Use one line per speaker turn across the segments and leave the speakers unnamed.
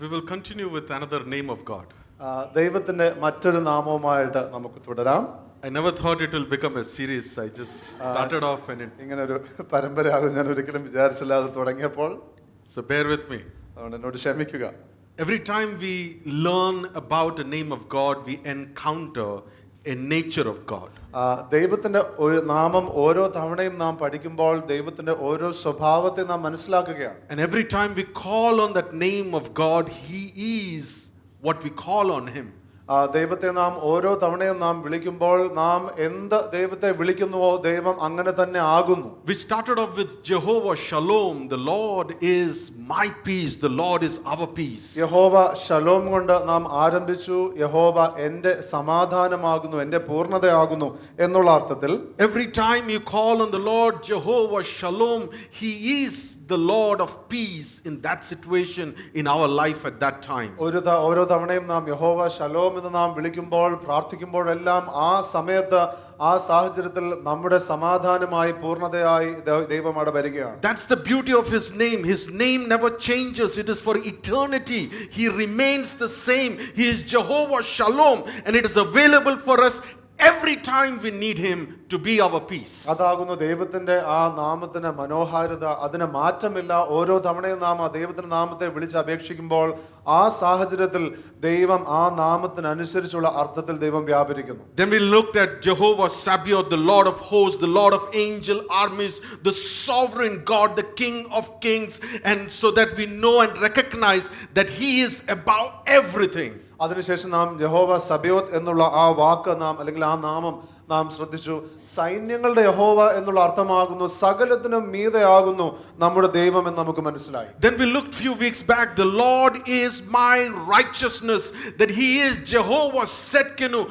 We will continue with another name of God.
ദൈവത്തിന്റെ മറ്റൊരു നാമവുമായിട്ട് നമുക്ക് തുടരാം.
I never thought it will become a series. I just started off and it.
ഇങ്ങനെ ഒരു പരമ്പരയാകും ഞാൻ ഒരിക്കലും വിചാരിച്ചില്ല അത് തുടങ്ങിയപ്പോൾ.
So bear with me.
അതുകൊണ്ട് എന്നോട് ക്ഷമിക്കുക.
Every time we learn about a name of God, we encounter a nature of God.
ദൈവത്തിന്റെ ഒരു നാമം ഓരോ തവണയും നാം പഠിക്കുമ്പോൾ ദൈവത്തിന്റെ ഓരോ സ്വഭാവത്തെ നാം മനസ്സിലാക്കുകയാണ്.
And every time we call on that name of God, He is what we call on Him.
ദൈവത്തെ നാം ഓരോ തവണയും നാം വിളിക്കുമ്പോൾ നാം എന്ത് ദൈവത്തെ വിളിക്കുന്നുവോ ദൈവം അങ്ങനെ തന്നെ ആകുന്നു.
We started off with Jehovah Shalom. The Lord is my peace. The Lord is our peace.
യഹോവ ഷലോം കൊണ്ട് നാം ആരംഭിച്ചു. യഹോവ എൻ്റെ സമാധാനമാകുന്നു, എൻ്റെ പൂർണ്ണതയാകുന്നു എന്നുള്ള അർത്ഥത്തിൽ
Every time you call on the Lord Jehovah Shalom, He is the Lord of peace in that situation in our life at that time.
ഓരോ തവണയും നാം യഹോവ ഷലോം എന്ന് നാം വിളിക്കുമ്പോൾ പ്രാർത്ഥിക്കുമ്പോഴെല്ലാം ആ സമയത്ത് ആ സാഹചര്യത്തിൽ നമ്മുടെ സമാധാനമായി പൂർണ്ണതയായി ദൈവം അവിടെ വരികയാണ്.
That's the beauty of His name. His name never changes. It is for eternity. He remains the same. He is Jehovah Shalom, and it is available for us every time we need Him to be our peace.
അതാകുന്നു ദൈവത്തിന്റെ ആ നാമത്തിന് മനോഹാരിത. അതിന് മാറ്റമില്ല. ഓരോ തവണയും നാം ആ ദൈവത്തിന്റെ നാമത്തെ വിളിച്ച് അപേക്ഷിക്കുമ്പോൾ ആ സാഹചര്യത്തിൽ ദൈവം ആ നാമത്തിനനുസരിച്ചുള്ള അർത്ഥത്തിൽ ദൈവം വ്യാപരിക്കുന്നു.
Then we looked at Jehovah Sabaoth, the Lord of hosts, the Lord of angel armies, the sovereign God, the King of kings, and so that we know and recognize that He is above everything.
അതിനുശേഷം നാം യഹോവ സബയോത്ത് എന്നുള്ള ആ വാക്ക് നാം അല്ലെങ്കിൽ ആ നാമം നാം ശ്രദ്ധിച്ചു. സൈന്യങ്ങളുടെ യഹോവ എന്നുള്ള അർത്ഥമാകുന്നു സകലത്തിനും മീതെയാകുന്നു നമ്മുടെ ദൈവം എന്ന് നമുക്ക് മനസ്സിലായി.
Then we looked few weeks back, the Lord is my righteousness, that He is Jehovah Setkenu.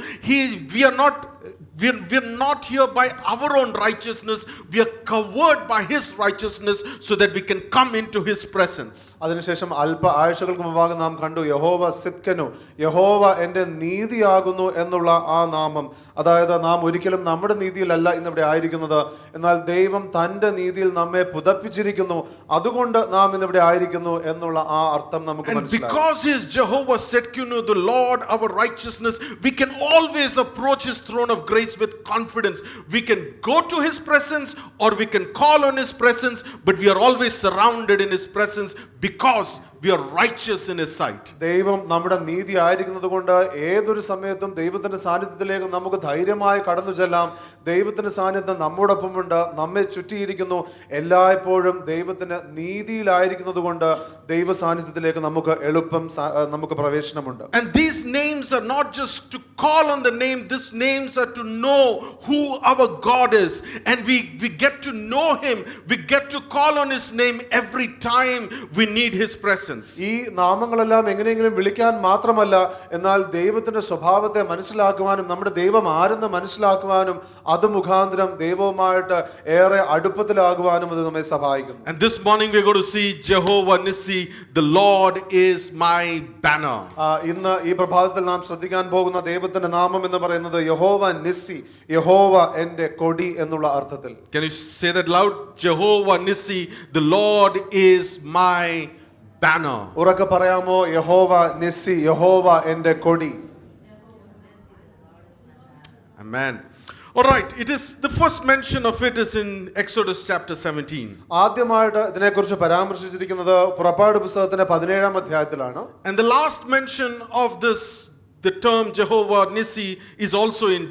We're not here by our own righteousness. We are covered by His righteousness so that we can come into His presence.
അതിനുശേഷം അല്പ ആഴ്ചകൾക്ക് മുമ്പാകെ നാം കണ്ടു യഹോവ സിത്കനു, യഹോവ എൻ്റെ നീതിയാകുന്നു എന്നുള്ള ആ നാമം. അതായത് നാം ഒരിക്കലും നമ്മുടെ നീതിയിലല്ല ഇന്നിവിടെ ആയിരിക്കുന്നത്, എന്നാൽ ദൈവം തൻ്റെ നീതിയിൽ നമ്മെ പുതപ്പിച്ചിരിക്കുന്നു, അതുകൊണ്ട് നാം ഇന്നിവിടെ ആയിരിക്കുന്നു എന്നുള്ള ആ അർത്ഥം നമുക്ക് മനസ്സിലായി.
And because He is Jehovah Setkenu, the Lord our righteousness, we can always approach His throne of grace with confidence. We can go to His presence or we can call on His presence, but we are always surrounded in His presence because we are righteous in His sight.
ദൈവം നമ്മുടെ നീതി ആയിരിക്കുന്നത് കൊണ്ട് ഏതൊരു സമയത്തും ദൈവത്തിന്റെ സാന്നിധ്യത്തിലേക്ക് നമുക്ക് ധൈര്യമായി കടന്നു ചെല്ലാം. ദൈവത്തിന്റെ സാന്നിധ്യം നമ്മോടൊപ്പമുണ്ട്, നമ്മെ ചുറ്റിയിരിക്കുന്നു. എല്ലായ്പ്പോഴും ദൈവത്തിന്റെ നീതിയിലായിരിക്കുന്നത് കൊണ്ട് ദൈവ സാന്നിധ്യത്തിലേക്ക് നമുക്ക് എളുപ്പം നമുക്ക് പ്രവേശനമുണ്ട്.
And these names are not just to call on the name. These names are to know who our God is, and we get to know Him. We get to call on His name every time we need His presence.
ഈ നാമങ്ങളെല്ലാം എങ്ങനെയെങ്കിലും വിളിക്കാൻ മാത്രമല്ല, എന്നാൽ ദൈവത്തിന്റെ സ്വഭാവത്തെ മനസ്സിലാക്കുവാനും നമ്മുടെ ദൈവം ആരെന്ന് മനസ്സിലാക്കുവാനും അത് മുഖാന്തരം ദൈവവുമായിട്ട് ഏറെ അടുപ്പത്തിലാകുവാനും അത് നമ്മെ സഹായിക്കുന്നു.
And this morning we are going to see Jehovah Nissi, the Lord is my banner.
ഇന്ന് ഈ പ്രഭാതത്തിൽ നാം ശ്രദ്ധിക്കാൻ പോകുന്ന ദൈവത്തിന്റെ നാമം എന്ന് പറയുന്നത് യഹോവ നിസ്സി, യഹോവ എൻ്റെ കൊടി എന്നുള്ള അർത്ഥത്തിൽ.
Can you say that loud? Jehovah Nissi, the Lord is my banner.
ഉറക്കെ പറയാമോ? യഹോവ നിസ്സി, യഹോവ എൻ്റെ കൊടി.
Amen. All right, it is the first mention of it is in Exodus chapter 17.
ആദ്യമായിട്ട് ഇതിനെക്കുറിച്ച് പരാമർശിച്ചിരിക്കുന്നത് പുറപ്പാട് പുസ്തകത്തിന്റെ 17-ാം അധ്യായത്തിലാണ്.
And the last mention of the term Jehovah Nissi is also in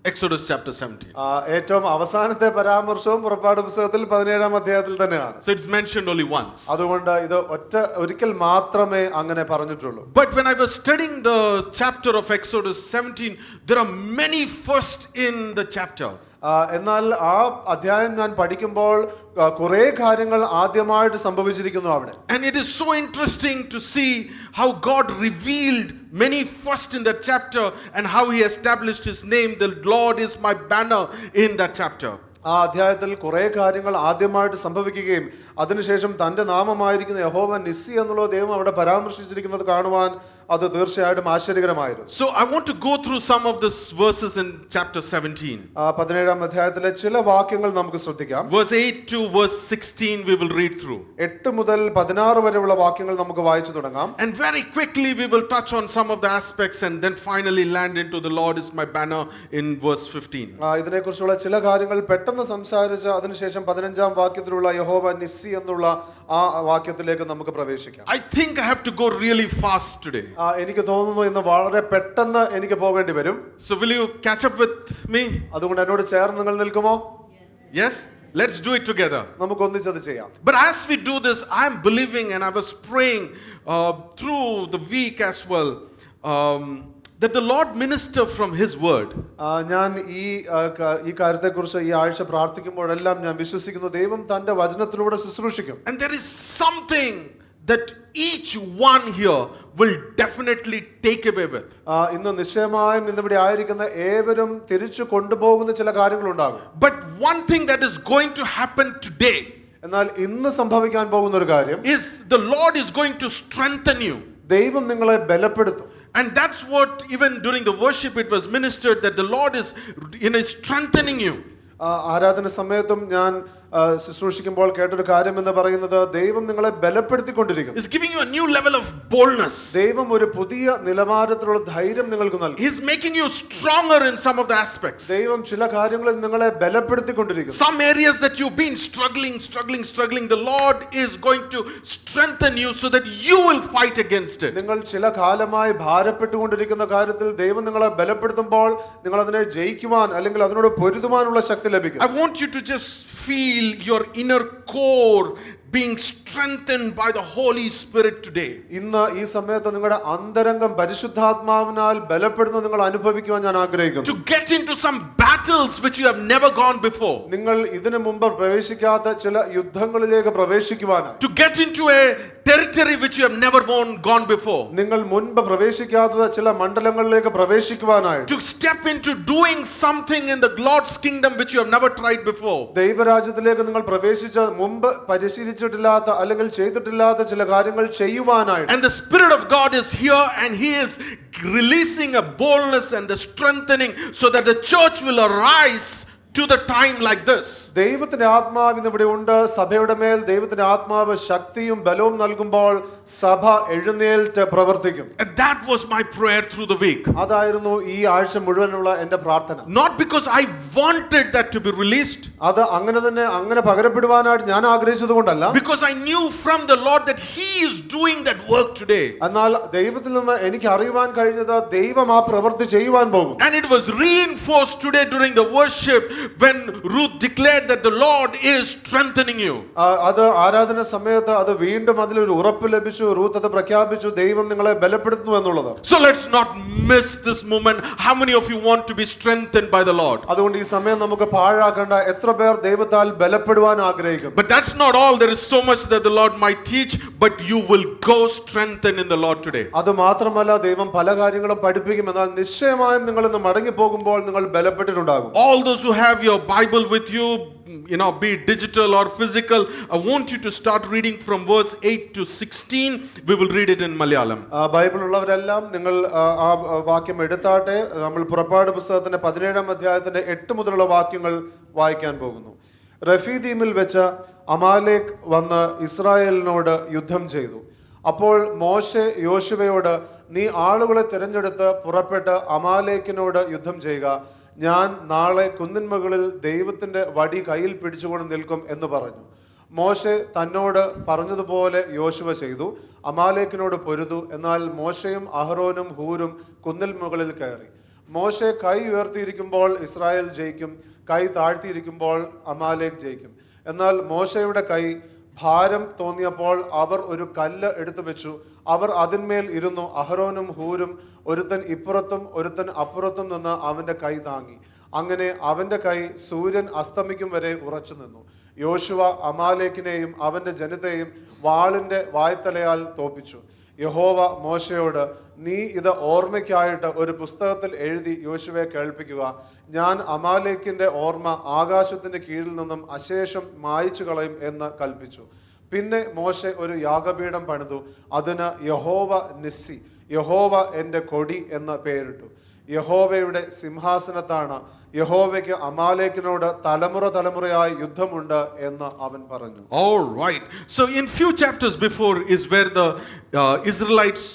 Exodus chapter 17.
ഏറ്റവും അവസാനത്തെ പരാമർശവും പുറപ്പാട് പുസ്തകത്തിൽ 17-ാം അധ്യായത്തിൽ തന്നെയാണ്.
So it's mentioned only once.
അതുകൊണ്ട് ഇത് ഒരിക്കൽ മാത്രമേ അങ്ങനെ പറഞ്ഞിട്ടുള്ളൂ.
But when I was studying the chapter of Exodus 17, there are many first in the chapter.
എന്നാൽ ആ അധ്യായം ഞാൻ പഠിക്കുമ്പോൾ കുറെ കാര്യങ്ങൾ ആദ്യമായിട്ട് സംഭവിച്ചിരിക്കുന്നു അവിടെ.
And it is so interesting to see how God revealed many first in that chapter and how He established His name. The Lord is my banner in that chapter.
ആ അധ്യായത്തിൽ കുറെ കാര്യങ്ങൾ ആദ്യമായിട്ട് സംഭവിക്കുകയും അതിനുശേഷം തന്റെ നാമമായിരിക്കുന്ന യഹോവ നിസ്സി എന്നുള്ള ദൈവം അവിടെ പരാമർശിച്ചിരിക്കുന്നത് കാണുവാൻ അത് തീർച്ചയായിട്ടും ആശ്ചര്യകരമായിരുന്നു.
So I want to go through some of these verses in chapter 17.
17-ാം അധ്യായത്തിലെ ചില വാക്യങ്ങൾ നമുക്ക് ശ്രദ്ധിക്കാം.
Verse 8 to verse 16 we will read through.
8 മുതൽ 16 വരെയുള്ള വാക്യങ്ങൾ നമുക്ക് വായിച്ചു തുടങ്ങാം.
And very quickly we will touch on some of the aspects and then finally land into the Lord is my banner in verse 15.
ഇതിനെക്കുറിച്ചുള്ള ചില കാര്യങ്ങൾ പെട്ടെന്ന് സംസാരിച്ച് അതിനുശേഷം 15-ാം വാക്യത്തിലുള്ള യഹോവ നിസ്സി എന്നുള്ള ആ വാക്യത്തിലേക്ക് നമുക്ക് പ്രവേശിക്കാം.
I think I have to go really fast today.
എനിക്ക് തോന്നുന്നു ഇന്ന് വളരെ പെട്ടെന്ന് എനിക്ക് പോകേണ്ടി വരും.
So will you catch up with me?
അതുകൊണ്ട് എന്നോട് ചേർന്ന് നിങ്ങൾ നിൽക്കുമോ?
Yes? Let's do it together.
നമുക്ക് ഒന്നിച്ചത് ചെയ്യാം.
But as we do this, I am believing and I was praying through the week as well that the Lord minister from His word.
ഞാൻ ഈ കാര്യത്തെക്കുറിച്ച് ഈ ആഴ്ച പ്രാർത്ഥിക്കുമ്പോഴെല്ലാം ഞാൻ വിശ്വസിക്കുന്നു ദൈവം തന്റെ വചനത്തിലൂടെ ശുശ്രൂഷിക്കും.
And there is something that each one here will definitely take away with.
ഇന്ന് നിശ്ചയമായും ഇന്നിവിടെ ആയിരിക്കുന്ന ഏവരും തിരിച്ചു കൊണ്ടുപോകുന്ന ചില കാര്യങ്ങളുണ്ടാകും.
But one thing that is going to happen today,
എന്നാൽ ഇന്ന് സംഭവിക്കാൻ പോകുന്ന ഒരു കാര്യം
is the Lord is going to strengthen you.
ദൈവം നിങ്ങളെ ബലപ്പെടുത്തും.
And that's what even during the worship it was ministered that the Lord is strengthening you.
ആരാധന സമയത്തും ഞാൻ ശുശ്രൂഷിക്കുമ്പോൾ കേട്ടൊരു കാര്യം എന്ന് പറയുന്നത് ദൈവം നിങ്ങളെ ബലപ്പെടുത്തിക്കൊണ്ടിരിക്കുന്നു.
He's giving you a new level of boldness.
ദൈവം ഒരു പുതിയ നിലവാരത്തിലുള്ള ധൈര്യം നിങ്ങൾക്ക് നൽകും.
He's making you stronger in some of the aspects.
ദൈവം ചില കാര്യങ്ങളിൽ നിങ്ങളെ ബലപ്പെടുത്തിക്കൊണ്ടിരിക്കുന്നു.
Some areas that you've been struggling, the Lord is going to strengthen you so that you will fight against it.
നിങ്ങൾ ചില കാലമായി ഭാരപ്പെട്ടുകൊണ്ടിരിക്കുന്ന കാര്യത്തിൽ ദൈവം നിങ്ങളെ ബലപ്പെടുത്തുമ്പോൾ നിങ്ങൾ അതിനെ ജയിക്കുവാൻ അല്ലെങ്കിൽ അതിനോട് പൊരുതുവാനുള്ള ശക്തി ലഭിക്കും.
I want you to just feel your inner core being strengthened by the Holy Spirit today.
ഇന്ന് ഈ സമയത്ത് നിങ്ങളുടെ അന്തരംഗം പരിശുദ്ധാത്മാവിനാൽ ബലപ്പെടുന്നത് നിങ്ങൾ അനുഭവിക്കുവാൻ ഞാൻ ആഗ്രഹിക്കുന്നു.
To get into some battles which you have never gone before.
നിങ്ങൾ ഇതിനു മുമ്പ് പ്രവേശിക്കാത്ത ചില യുദ്ധങ്ങളിലേക്ക് പ്രവേശിക്കുവാനായി.
To get into a territory which you have never gone before.
നിങ്ങൾ മുൻപ് പ്രവേശിക്കാത്ത ചില മണ്ഡലങ്ങളിലേക്ക് പ്രവേശിക്കുവാനായി.
To step into doing something in the Lord's kingdom which you have never tried before.
ദൈവരാജ്യത്തിലേക്ക് നിങ്ങൾ പ്രവേശിച്ച മുമ്പ് പരിശീലിച്ചിട്ടില്ലാത്ത അല്ലെങ്കിൽ ചെയ്തിട്ടില്ലാത്ത ചില കാര്യങ്ങൾ ചെയ്യുവാനായി.
And the Spirit of God is here and He is releasing a boldness and the strengthening so that the church will arise to the time like this.
ദൈവത്തിന്റെ ആത്മാവ് ഇവിടെ ഉണ്ട്. സഭയുടെ മേൽ ദൈവത്തിന്റെ ആത്മാവ് ശക്തിയും ബലവും നൽകുമ്പോൾ സഭ എഴുന്നേൽറ്റ് പ്രവർത്തിക്കും.
And that was my prayer through the week.
അതായിരുന്നു ഈ ആഴ്ച മുഴുവനുള്ള എൻ്റെ പ്രാർത്ഥന.
Not because I wanted that to be released.
അത് അങ്ങനെ പകരപ്പെടുവാനായിട്ട് ഞാൻ ആഗ്രഹിച്ചതുകൊണ്ടല്ല.
Because I knew from the Lord that He is doing that work today.
എന്നാൽ ദൈവത്തിൽ നിന്ന് എനിക്ക് അറിയുവാൻ കഴിഞ്ഞത് ദൈവം ആ പ്രവൃത്തി ചെയ്യുവാൻ പോകും.
And it was reinforced today during the worship when Ruth declared that the Lord is strengthening you.
അത് ആരാധന സമയത്ത് അത് വീണ്ടും അതിലൊരു ഉറപ്പ് ലഭിച്ചു. റൂത്ത് അത് പ്രഖ്യാപിച്ചു ദൈവം നിങ്ങളെ ബലപ്പെടുത്തുന്നു എന്നുള്ളത്.
So let's not miss this moment. How many of you want to be strengthened by the Lord?
അതുകൊണ്ട് ഈ സമയം നമുക്ക് പാഴാക്കണ്ട. എത്ര പേർ ദൈവത്താൽ ബലപ്പെടുവാൻ ആഗ്രഹിക്കും?
But that's not all. There is so much that the Lord might teach, but you will go strengthened in the Lord today.
അത് മാത്രമല്ല ദൈവം പല കാര്യങ്ങളും പഠിപ്പിക്കും. എന്നാൽ നിശ്ചയമായും നിങ്ങൾ ഇന്ന് മടങ്ങി പോകുമ്പോൾ നിങ്ങൾ ബലപ്പെട്ടിട്ടുണ്ടാകും.
All those who have your Bible with you, be it digital or physical, I want you to start reading from verse 8 to 16. We will read it in Malayalam.
Bible ഉള്ളവരെല്ലാം നിങ്ങൾ ആ വാക്യം എടുത്താട്ടെ. നമ്മൾ പുറപ്പാട് പുസ്തകത്തിന്റെ 17-ാം അധ്യായത്തിന്റെ 8 മുതലുള്ള വാക്യങ്ങൾ വായിക്കാൻ പോകുന്നു. റഫീദീമിൽ വെച്ച് അമാലേക്ക് വന്ന് ഇസ്രായേലിനോട് യുദ്ധം ചെയ്തു. അപ്പോൾ മോശെ യോശുവയോട് നീ ആളുകളെ തിരഞ്ഞെടുത്ത് പുറപ്പെട്ട് അമാലേക്കിനോട് യുദ്ധം ചെയ്യുക. ഞാൻ നാളെ കുന്നിന്മുകളിൽ ദൈവത്തിന്റെ വടി കയ്യിൽ പിടിച്ചുകൊണ്ട് നിൽക്കും എന്ന് പറഞ്ഞു. മോശെ തന്നോട് പറഞ്ഞതുപോലെ യോശുവ ചെയ്തു. അമാലേക്കിനോട് പൊരുതു. എന്നാൽ മോശയും അഹ്റോനും ഹൂരും കുന്നിൽ മുകളിൽ കയറി. മോശെ കൈ ഉയർത്തിയിരിക്കുമ്പോൾ ഇസ്രായേൽ ജയിക്കും, കൈ താഴ്ത്തിയിരിക്കുമ്പോൾ അമാലേക്ക് ജയിക്കും. എന്നാൽ മോശയുടെ കൈ ഭാരം തോന്നിയപ്പോൾ അവർ ഒരു കല്ല് എടുത്തു വെച്ചു. അവർ അതിന്മേൽ ഇരുന്നു. അഹ്റോനും ഹൂരും ഒരുത്തൻ ഇപ്പുറത്തും ഒരുത്തൻ അപ്പുറത്തും നിന്ന് അവന്റെ കൈ താങ്ങി. അങ്ങനെ അവന്റെ കൈ സൂര്യൻ അസ്തമിക്കും വരെ ഉറച്ചു നിന്നു. യോശുവ അമാലേക്കിനെയും അവന്റെ ജനത്തെയും വാളിന്റെ വായ്ത്തലയാൽ തോപ്പിച്ചു. യഹോവ മോശയോട് നീ ഇത് ഓർമ്മയ്ക്കായിട്ട് ഒരു പുസ്തകത്തിൽ എഴുതി യോശുവയെ കേൾപ്പിക്കുക. ഞാൻ അമാലേക്കിന്റെ ഓർമ്മ ആകാശത്തിന്റെ കീഴിൽ നിന്നും അശേഷം മായിച്ചു കളയും എന്ന് കൽപ്പിച്ചു. പിന്നെ മോശെ ഒരു യാഗപീഠം പണിതു. അതിന് യഹോവ നിസ്സി യഹോവ എൻ്റെ കൊടി എന്ന് പേരിട്ടു. യഹോവയുടെ സിംഹാസനത്താണ്, യഹോവയ്ക്ക് അമാലേക്കിനോട് തലമുറ തലമുറയായി യുദ്ധമുണ്ട് എന്ന് അവൻ പറഞ്ഞു.
All right. So in few chapters before is where the Israelites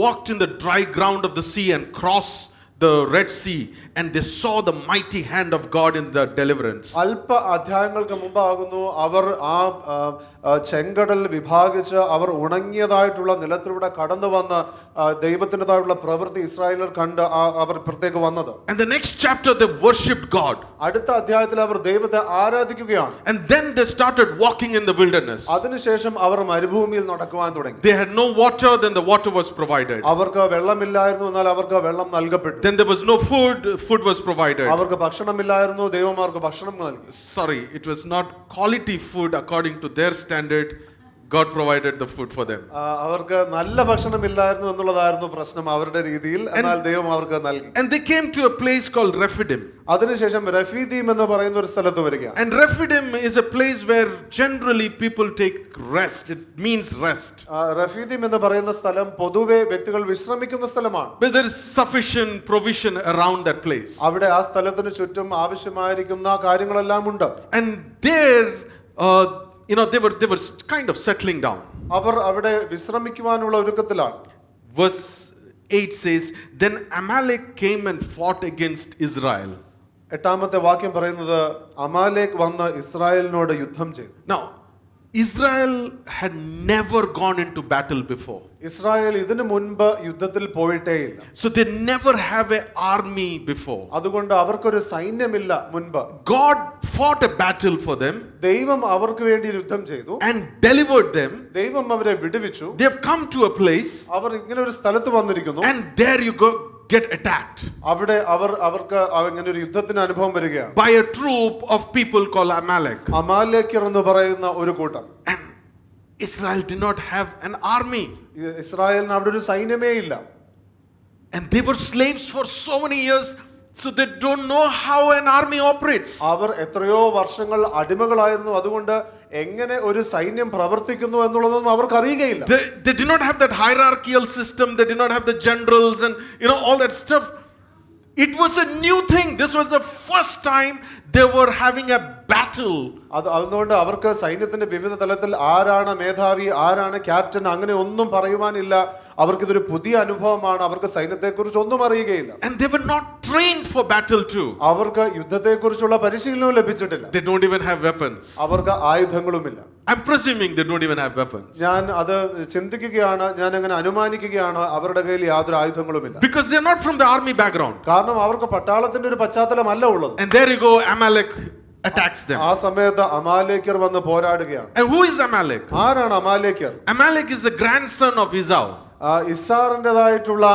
walked in the dry ground of the sea and crossed the Red Sea, and they saw the mighty hand of God in the deliverance.
അല്പ അധ്യായങ്ങൾക്ക് മുമ്പാകുന്നു അവർ ആ ചെങ്കടൽ വിഭാഗിച്ച് അവർ ഉണങ്ങിയതായിട്ടുള്ള നിലത്തിലൂടെ കടന്നു വന്ന് ദൈവത്തിൻ്റെതായിട്ടുള്ള പ്രവൃത്തി ഇസ്രായേലർ കണ്ട് അവർ പുറത്തേക്ക് വന്നത്.
And the next chapter they worshipped God.
അടുത്ത അധ്യായത്തിൽ അവർ ദൈവത്തെ ആരാധിക്കുകയാണ്.
And then they started walking in the wilderness.
അതിനുശേഷം അവർ മരുഭൂമിയിൽ നടക്കുവാൻ തുടങ്ങി.
They had no water, then the water was provided.
അവർക്ക് വെള്ളമില്ലായിരുന്നു, എന്നാൽ അവർക്ക് വെള്ളം നൽകപ്പെട്ടു.
Then there was no food, food was provided.
അവർക്ക് ഭക്ഷണമില്ലായിരുന്നു, ദൈവം അവർക്ക് ഭക്ഷണം നൽകി.
Sorry, it was not quality food according to their standard. God provided the food for them.
അവർക്ക് നല്ല ഭക്ഷണമില്ലായിരുന്നു എന്നുള്ളതായിരുന്നു പ്രശ്നം അവരുടെ രീതിയിൽ, എന്നാൽ ദൈവം അവർക്ക് നൽകി.
And they came to a place called Rephidim.
അതിനുശേഷം റഫീദീം എന്ന് പറയുന്ന ഒരു സ്ഥലത്ത് വരികയാണ്.
And Rephidim is a place where generally people take rest. It means rest.
Rephidim എന്ന് പറയുന്ന സ്ഥലം പൊതുവെ വ്യക്തികൾ വിശ്രമിക്കുന്ന സ്ഥലമാണ്.
But there is sufficient provision around that place.
അവിടെ ആ സ്ഥലത്തിന് ചുറ്റും ആവശ്യമായിരിക്കുന്ന കാര്യങ്ങളെല്ലാം ഉണ്ട്.
And there they were kind of settling down.
അവർ അവിടെ വിശ്രമിക്കുവാനുള്ള ഒരുക്കത്തിലാണ്.
Verse 8 says, then Amalek came and fought against Israel.
എട്ടാമത്തെ വാക്യം പറയുന്നത് അമാലേക്ക് വന്ന് ഇസ്രായേലിനോട് യുദ്ധം ചെയ്തു.
Now Israel had never gone into battle before.
Israel ഇതിനു മുൻപ് യുദ്ധത്തിൽ പോയിട്ടേയില്ല.
So they never have an army before.
അതുകൊണ്ട് അവർക്കൊരു സൈന്യമില്ല മുൻപ്.
God fought a battle for them.
ദൈവം അവർക്ക് വേണ്ടി യുദ്ധം ചെയ്തു.
And delivered them.
ദൈവം അവരെ വിടുവിച്ചു.
They have come to a place.
അവർ ഇങ്ങനെ ഒരു സ്ഥലത്ത് വന്നിരിക്കുന്നു.
And there you go get attacked.
അവിടെ അവർക്ക് ഇങ്ങനെ ഒരു യുദ്ധത്തിന് അനുഭവം വരികയാണ്.
By a troop of people called Amalek.
അമാലേക്യർ എന്ന് പറയുന്ന ഒരു കൂട്ടം.
And Israel did not have an army.
ഇസ്രായേലിന് അവിടെ ഒരു സൈന്യമേ ഇല്ല.
And they were slaves for so many years, so they don't know how an army operates.
അവർ എത്രയോ വർഷങ്ങൾ അടിമകളായിരുന്നു, അതുകൊണ്ട് എങ്ങനെ ഒരു സൈന്യം പ്രവർത്തിക്കുന്നു എന്നുള്ളതൊന്നും അവർക്ക് അറിയുകയില്ല.
They did not have that hierarchical system. They did not have the generals and all that stuff. It was a new thing. This was the first time they were having a battle.
അതുകൊണ്ട് അവർക്ക് സൈന്യത്തിന്റെ വിവിധ തലത്തിൽ ആരാണ് മേധാവി, ആരാണ് captain, അങ്ങനെ ഒന്നും പറയുവാനില്ല. അവർക്കിതൊരു പുതിയ അനുഭവമാണ്. അവർക്ക് സൈന്യത്തെക്കുറിച്ച് ഒന്നും അറിയുകയില്ല.
And they were not trained for battle too.
അവർക്ക് യുദ്ധത്തെക്കുറിച്ചുള്ള പരിശീലനവും ലഭിച്ചിട്ടില്ല.
They don't even have weapons.
അവർക്ക് ആയുധങ്ങളുമില്ല.
I'm presuming they don't even have weapons.
ഞാൻ അത് ചിന്തിക്കുകയാണ്, ഞാൻ അങ്ങനെ അനുമാനിക്കുകയാണ്, അവരുടെ കയ്യിൽ യാതൊരു ആയുധങ്ങളുമില്ല.
Because they're not from the army background.
കാരണം അവർക്ക് പട്ടാളത്തിന്റെ ഒരു പശ്ചാത്തലമല്ല ഉള്ളത്.
And there you go, Amalek attacks them.
ആ സമയത്ത് അമാലേക്യർ വന്ന് പോരാടുകയാണ്.
And who is Amalek?
ആരാണ് അമാലേക്യർ?
Amalek is the grandson of Esau.
ഇസ്സാറിന്റേതായിട്ടുള്ള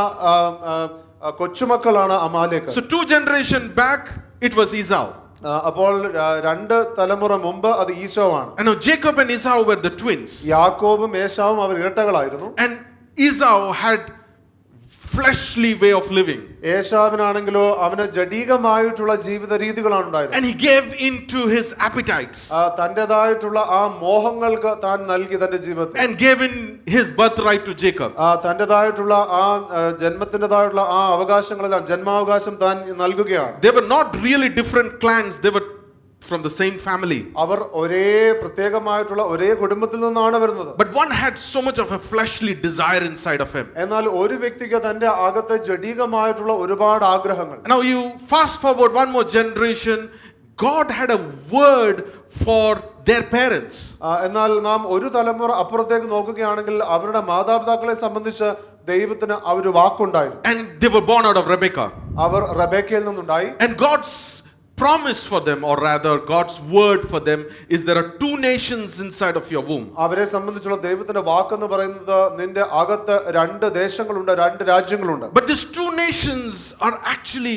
കൊച്ചുമക്കളാണ് അമാലേക്കർ.
So 2 generations back it was Esau.
അപ്പോൾ 2 തലമുറ മുമ്പ് അത് ഈശോ ആണ്.
And now Jacob and Esau were the twins.
യാക്കോബും ഏശാവും അവർ ഇരട്ടകളായിരുന്നു.
And Esau had fleshly way of living.
ഏശാവിനാണെങ്കിലോ അവന് ജഡീകമായിട്ടുള്ള ജീവിത രീതികളാണ് ഉണ്ടായിരുന്നത്.
And he gave into his appetites.
തന്റേതായിട്ടുള്ള ആ മോഹങ്ങൾക്ക് താൻ നൽകി തന്റെ ജീവിതത്തെ.
And gave in his birthright to Jacob.
തന്റേതായിട്ടുള്ള ആ ജന്മത്തിൻ്റെതായിട്ടുള്ള ആ അവകാശങ്ങളെല്ലാം ജന്മാവകാശം താൻ നൽകുകയാണ്.
They were not really different clans. They were from the same family.
അവർ ഒരേ പ്രത്യേകമായിട്ടുള്ള ഒരേ കുടുംബത്തിൽ നിന്നാണ് വരുന്നത്.
But one had so much of a fleshly desire inside of him.
എന്നാൽ ഒരു വ്യക്തിക്ക് തന്റെ അകത്തെ ജഡീകമായിട്ടുള്ള ഒരുപാട് ആഗ്രഹങ്ങൾ.
Now you fast forward one more generation, God had a word for their parents.
എന്നാൽ നാം ഒരു തലമുറ അപ്പുറത്തേക്ക് നോക്കുകയാണെങ്കിൽ അവരുടെ മാതാപിതാക്കളെ സംബന്ധിച്ച് ദൈവത്തിന് ആ ഒരു വാക്കുണ്ടായിരുന്നു.
And they were born out of Rebekah.
അവർ റബേക്കയിൽ നിന്നുണ്ടായി.
And God's promise for them, or rather God's word for them, is there are 2 nations inside of your womb.
അവരെ സംബന്ധിച്ചുള്ള ദൈവത്തിന്റെ വാക്കെന്ന് പറയുന്നത് നിന്റെ അകത്ത് 2 ദേശങ്ങളുണ്ട്, 2 രാജ്യങ്ങളുണ്ട്.
But these 2 nations are actually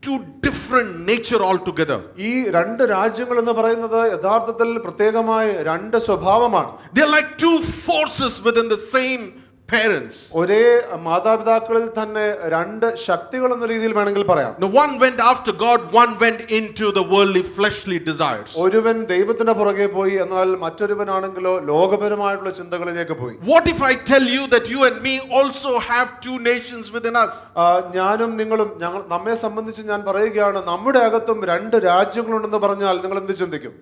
2 different nature altogether.
ഈ 2 രാജ്യങ്ങൾ എന്ന് പറയുന്നത് യഥാർത്ഥത്തിൽ പ്രത്യേകമായ 2 സ്വഭാവമാണ്.
They are like 2 forces within the same parents.
ഒരേ മാതാപിതാക്കളിൽ തന്നെ രണ്ട് ശക്തികൾ എന്ന രീതിയിൽ വേണമെങ്കിൽ പറയാം.
Now one went after God, one went into the worldly fleshly desires.
ഒരുവൻ ദൈവത്തിന്റെ പുറകെ പോയി, എന്നാൽ മറ്റൊരുവനാണെങ്കിലോ ലോകപരമായിട്ടുള്ള ചിന്തകളിലേക്ക് പോയി.
What if I tell you that you and me also have two nations within us?
ഞാനും നിങ്ങളും നമ്മെ സംബന്ധിച്ച് ഞാൻ പറയുകയാണ്, നമ്മുടെ അകത്തും രണ്ട് രാജ്യങ്ങളുണ്ടെന്ന് പറഞ്ഞാൽ നിങ്ങൾ എന്ത് ചിന്തിക്കും?